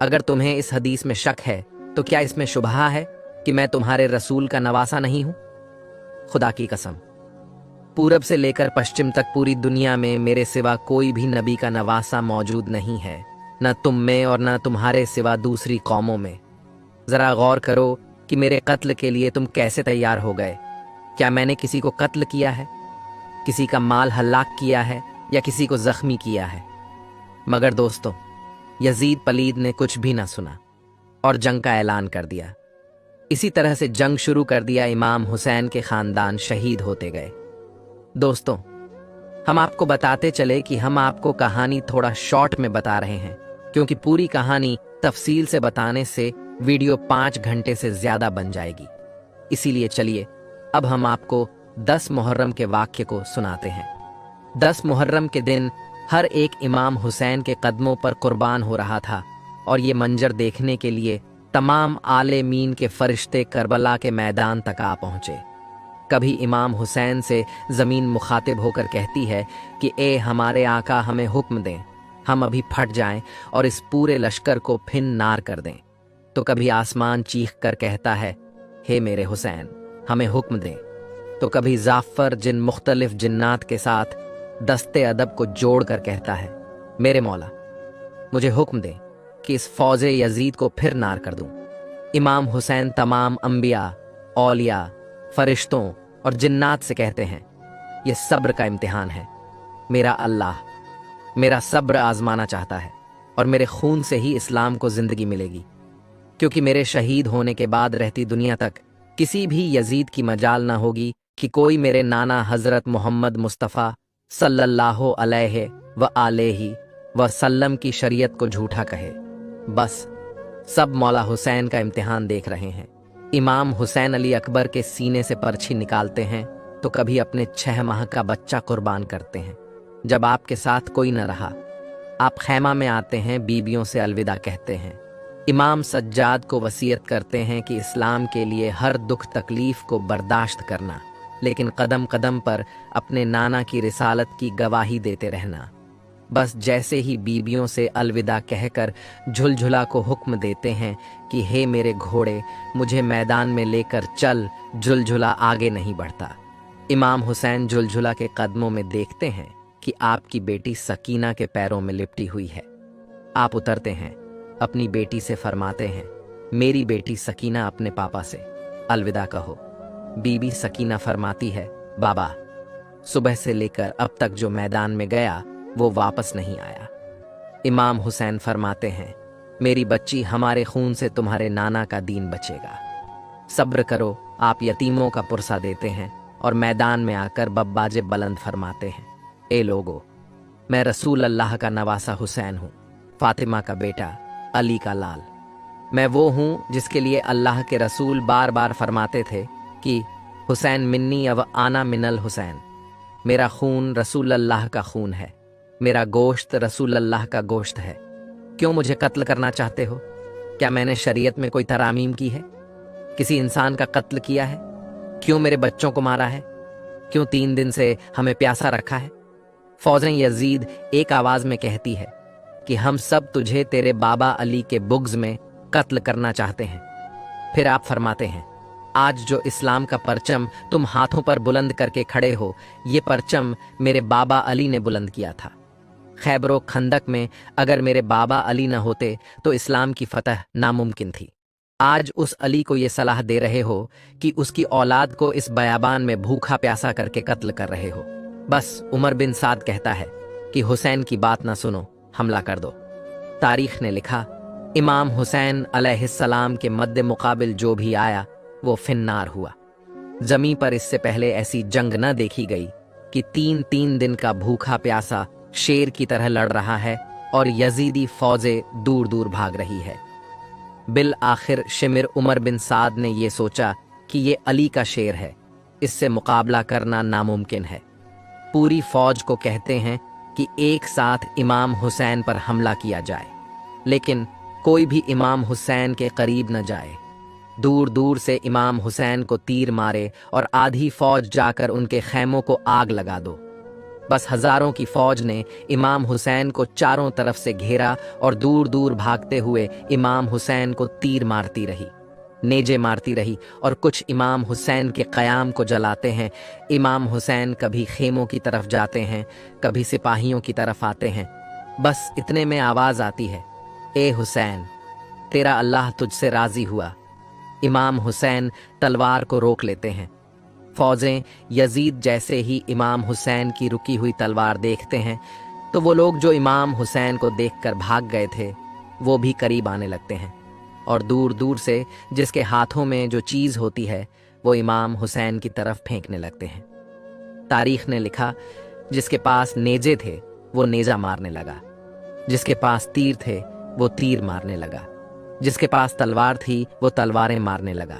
अगर तुम्हें इस हदीस में शक है तो क्या इसमें शुबहा है कि मैं तुम्हारे रसूल का नवासा नहीं हूं? खुदा की कसम, पूरब से लेकर पश्चिम तक पूरी दुनिया में मेरे सिवा कोई भी नबी का नवासा मौजूद नहीं है, न तुम में और न तुम्हारे सिवा दूसरी कौमों में। जरा गौर करो कि मेरे कत्ल के लिए तुम कैसे तैयार हो गए। क्या मैंने किसी को कत्ल किया है, किसी का माल हलाक किया है या किसी को जख्मी किया है? मगर दोस्तों, यजीद पलीद ने कुछ भी ना सुना और जंग का ऐलान कर दिया। इसी तरह से जंग शुरू कर दिया। इमाम हुसैन के खानदान शहीद होते गए। दोस्तों, हम आपको बताते चले कि हम आपको कहानी थोड़ा शॉर्ट में बता रहे हैं, क्योंकि पूरी कहानी तफसील से बताने से वीडियो 5 घंटे से ज्यादा बन जाएगी। इसीलिए चलिए अब हम आपको 10 मुहर्रम के वाक्य को सुनाते हैं। 10 मुहर्रम के दिन हर एक इमाम हुसैन के कदमों पर कुर्बान हो रहा था, और ये मंजर देखने के लिए तमाम आलेमीन के फरिश्ते करबला के मैदान तक आ पहुंचे। कभी इमाम हुसैन से जमीन मुखातिब होकर कहती है कि ए हमारे आका, हमें हुक्म दें, हम अभी फट जाएं और इस पूरे लश्कर को फिन नार कर दें। तो कभी आसमान चीख कर कहता है, हे मेरे हुसैन, हमें हुक्म दें। तो कभी जाफर जिन मुख्तलिफ जिन्नात के साथ दस्ते अदब को जोड़ कर कहता है, मेरे मौला, मुझे हुक्म दें कि इस फौजे यजीद को फिर नार कर दूं। इमाम हुसैन तमाम अंबिया, औलिया, फरिश्तों और जिन्नात से कहते हैं, यह सब्र का इम्तिहान है। मेरा अल्लाह मेरा सब्र आजमाना चाहता है और मेरे खून से ही इस्लाम को जिंदगी मिलेगी, क्योंकि मेरे शहीद होने के बाद रहती दुनिया तक किसी भी यजीद की मजाल ना होगी कि कोई मेरे नाना हजरत मोहम्मद मुस्तफ़ा सल्लल्लाहु अलैहि व आलैहि वसल्लम की शरीयत को झूठा कहे। बस सब मौला हुसैन का इम्तिहान देख रहे हैं। इमाम हुसैन अली अकबर के सीने से परछी निकालते हैं तो कभी अपने 6 माह का बच्चा कुर्बान करते हैं। जब आपके साथ कोई न रहा, आप खैमा में आते हैं, बीबियों से अलविदा कहते हैं, इमाम सज्जाद को वसीयत करते हैं कि इस्लाम के लिए हर दुख तकलीफ को बर्दाश्त करना, लेकिन कदम कदम पर अपने नाना की रिसालत की गवाही देते रहना। बस जैसे ही बीबियों से अलविदा कहकर झुलझुला को हुक्म देते हैं कि हे मेरे घोड़े, मुझे मैदान में लेकर चल, झुलझुला आगे नहीं बढ़ता। इमाम हुसैन झुलझुला के कदमों में देखते हैं कि आपकी बेटी सकीना के पैरों में लिपटी हुई है। आप उतरते हैं, अपनी बेटी से फरमाते हैं, मेरी बेटी सकीना, अपने पापा से अलविदा कहो। बीबी सकीना फरमाती है, बाबा, सुबह से लेकर अब तक जो मैदान में गया वो वापस नहीं आया। इमाम हुसैन फरमाते हैं, मेरी बच्ची, हमारे खून से तुम्हारे नाना का दीन बचेगा, सब्र करो। आप यतीमों का पुरसा देते हैं और मैदान में आकर बब्बाजे बुलंद फरमाते हैं, ए लोगो, मैं रसूल अल्लाह का नवासा हुसैन हूँ, फातिमा का बेटा, अली का लाल। मैं वो हूँ जिसके लिए अल्लाह के रसूल बार बार फरमाते थे कि हुसैन मिन्नी अव आना मिनल हुसैन। मेरा खून रसूल अल्लाह का खून है, मेरा गोश्त रसूल अल्लाह का गोश्त है। क्यों मुझे कत्ल करना चाहते हो? क्या मैंने शरीयत में कोई तरामीम की है? किसी इंसान का कत्ल किया है? क्यों मेरे बच्चों को मारा है? क्यों 3 दिन से हमें प्यासा रखा है? फौजें यजीद एक आवाज में कहती है कि हम सब तुझे तेरे बाबा अली के बुग्ज में कत्ल करना चाहते हैं। फिर आप फरमाते हैं, आज जो इस्लाम का परचम तुम हाथों पर बुलंद करके खड़े हो, ये परचम मेरे बाबा अली ने बुलंद किया था। खैबरो खंदक में अगर मेरे बाबा अली न होते तो इस्लाम की फतह नामुमकिन थी। आज उस अली को ये सलाह दे रहे हो कि उसकी औलाद को इस बयाबान में भूखा प्यासा करके कत्ल कर रहे हो। बस उमर बिन साद कहता है कि हुसैन की बात ना सुनो, हमला कर दो। तारीख ने लिखा, इमाम हुसैन अलैहिस्सलाम के मद्दे मुकाबिल जो भी आया वो फिन्नार हुआ। जमी पर इससे पहले ऐसी जंग न देखी गई कि 3 दिन का भूखा प्यासा शेर की तरह लड़ रहा है और यजीदी फौजें दूर दूर भाग रही है। बिल आखिर शिमिर उमर बिन साद ने यह सोचा कि ये अली का शेर है, इससे मुकाबला करना नामुमकिन है। पूरी फौज को कहते हैं कि एक साथ इमाम हुसैन पर हमला किया जाए, लेकिन कोई भी इमाम हुसैन के करीब न जाए। दूर दूर से इमाम हुसैन को तीर मारे और आधी फौज जाकर उनके खैमों को आग लगा दो। बस हजारों की फौज ने इमाम हुसैन को चारों तरफ से घेरा और दूर दूर भागते हुए इमाम हुसैन को तीर मारती रही, नेजे मारती रही और कुछ इमाम हुसैन के क़याम को जलाते हैं। इमाम हुसैन कभी खेमों की तरफ जाते हैं, कभी सिपाहियों की तरफ आते हैं। बस इतने में आवाज़ आती है, ए हुसैन, तेरा अल्लाह तुझसे राज़ी हुआ। इमाम हुसैन तलवार को रोक लेते हैं। फौजें यजीद जैसे ही इमाम हुसैन की रुकी हुई तलवार देखते हैं तो वो लोग जो इमाम हुसैन को देखकर भाग गए थे वो भी करीब आने लगते हैं और दूर दूर से जिसके हाथों में जो चीज़ होती है वो इमाम हुसैन की तरफ फेंकने लगते हैं। तारीख ने लिखा, जिसके पास नेजे थे वो नेजा मारने लगा, जिसके पास तीर थे वो तीर मारने लगा, जिसके पास तलवार थी वो तलवारें मारने लगा,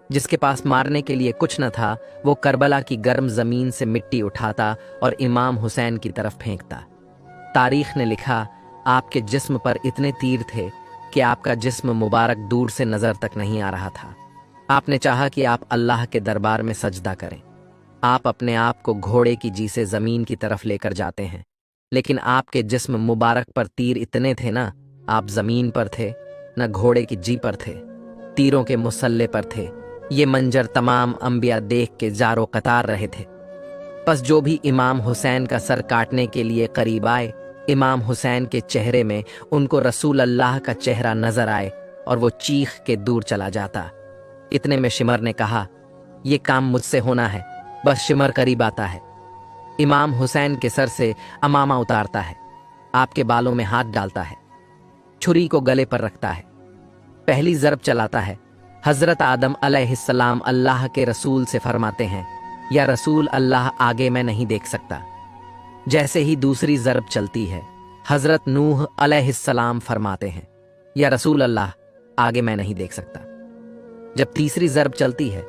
जिसके पास मारने के लिए कुछ न था वो करबला की गर्म जमीन से मिट्टी उठाता और इमाम हुसैन की तरफ फेंकता। तारीख ने लिखा, आपके जिस्म पर इतने तीर थे कि आपका जिस्म मुबारक दूर से नजर तक नहीं आ रहा था। आपने चाहा कि आप अल्लाह के दरबार में सजदा करें। आप अपने आप को घोड़े की जी से जमीन की तरफ लेकर जाते हैं, लेकिन आपके जिस्म मुबारक पर तीर इतने थे ना, आप जमीन पर थे न घोड़े की जी पर थे, तीरों के मुसल्ले पर थे। ये मंजर तमाम अंबिया देख के जारो कतार रहे थे। बस जो भी इमाम हुसैन का सर काटने के लिए करीब आए, इमाम हुसैन के चेहरे में उनको रसूल अल्लाह का चेहरा नजर आए और वो चीख के दूर चला जाता। इतने में शिमर ने कहा, ये काम मुझसे होना है। बस शिमर करीब आता है, इमाम हुसैन के सर से अमामा उतारता है, आपके बालों में हाथ डालता है, छुरी को गले पर रखता है, पहली ज़रब चलाता है। हजरत आदम अलैहिस्सलाम अल्लाह के रसूल से फरमाते हैं, या रसूल अल्लाह, आगे मैं नहीं देख सकता। जैसे ही दूसरी ज़रब चलती है, हजरत नूह अलैहिस्सलाम फरमाते हैं, या रसूल अल्लाह, आगे मैं नहीं देख सकता। जब तीसरी ज़रब चलती है,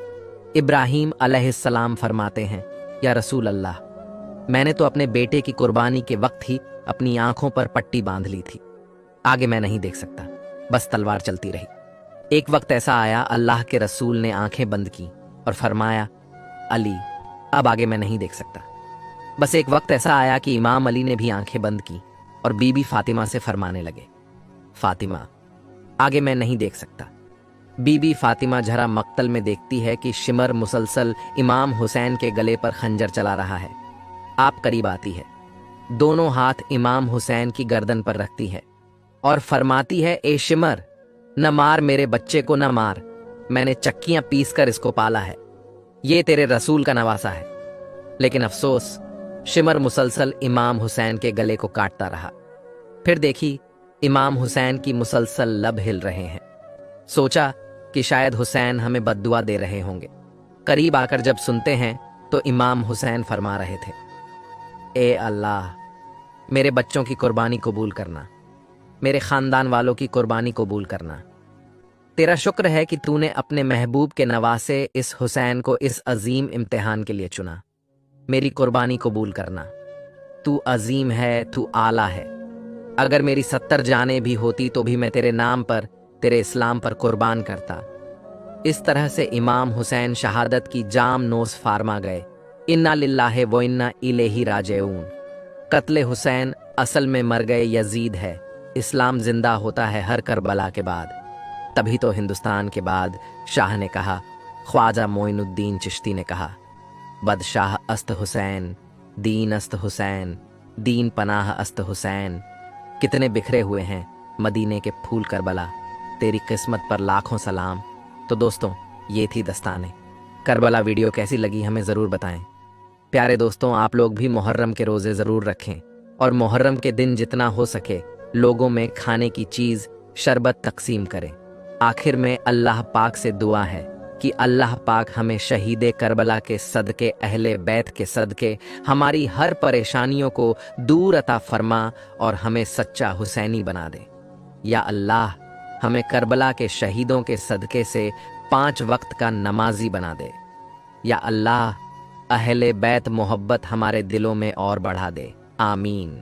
इब्राहीम अलैहिस्सलाम फरमाते हैं, या रसूल अल्लाह, मैंने तो अपने बेटे की कुर्बानी के वक्त ही अपनी आंखों पर पट्टी बांध ली थी, आगे मैं नहीं देख सकता। बस तलवार चलती रही। एक वक्त ऐसा आया, अल्लाह के रसूल ने आंखें बंद की और फरमाया, अली, अब आगे मैं नहीं देख सकता। बस एक वक्त ऐसा आया कि इमाम अली ने भी आंखें बंद की और बीबी फातिमा से फरमाने लगे, फातिमा, आगे मैं नहीं देख सकता। बीबी फातिमा जरा मक्तल में देखती है कि शिमर मुसलसल इमाम हुसैन के गले पर खंजर चला रहा है। आप करीब आती है, दोनों हाथ इमाम हुसैन की गर्दन पर रखती है और फरमाती है, ए शिमर, न मार मेरे बच्चे को, न मार, मैंने चक्कियां पीस कर इसको पाला है, ये तेरे रसूल का नवासा है। लेकिन अफसोस, शिमर मुसलसल इमाम हुसैन के गले को काटता रहा। फिर देखी, इमाम हुसैन की मुसलसल लब हिल रहे हैं। सोचा कि शायद हुसैन हमें बद्दुआ दे रहे होंगे। करीब आकर जब सुनते हैं तो इमाम हुसैन फरमा रहे थे, ए अल्लाह, मेरे बच्चों की कुर्बानी कबूल करना, मेरे खानदान वालों की कुर्बानी कबूल करना। तेरा शुक्र है कि तूने अपने महबूब के नवासे इस हुसैन को इस अजीम इम्तिहान के लिए चुना। मेरी कुर्बानी कबूल करना। तू अजीम है, तू आला है। अगर मेरी 70 जानें भी होती तो भी मैं तेरे नाम पर, तेरे इस्लाम पर कुर्बान करता। इस तरह से इमाम हुसैन शहादत की जाम नोस फार्मा गए। इन्ना लिल्लाहि व इन्ना इलैहि राजिऊन। कत्ले हुसैन असल में मर गए यजीद है। इस्लाम जिंदा होता है हर करबला के बाद। तभी तो हिंदुस्तान के बाद शाह ने कहा, ख्वाजा मोइनुद्दीन चिश्ती ने कहा, बदशाह अस्त हुसैन, दीन अस्त हुसैन, दीन पनाह अस्त हुसैन। कितने बिखरे हुए हैं मदीने के फूल करबला, तेरी किस्मत पर लाखों सलाम। तो दोस्तों, ये थी दस्ताने करबला। वीडियो कैसी लगी हमें ज़रूर बताएं। प्यारे दोस्तों, आप लोग भी मुहर्रम के रोज़े ज़रूर रखें और मुहर्रम के दिन जितना हो सके लोगों में खाने की चीज़, शरबत तकसीम करें। आखिर में अल्लाह पाक से दुआ है कि अल्लाह पाक हमें शहीद करबला के सदके, अहले बैत के सदके हमारी हर परेशानियों को दूर अता फरमा और हमें सच्चा हुसैनी बना दे। या अल्लाह, हमें करबला के शहीदों के सदके से 5 वक्त का नमाजी बना दे। या अल्लाह, अहले बैत मोहब्बत हमारे दिलों में और बढ़ा दे। आमीन।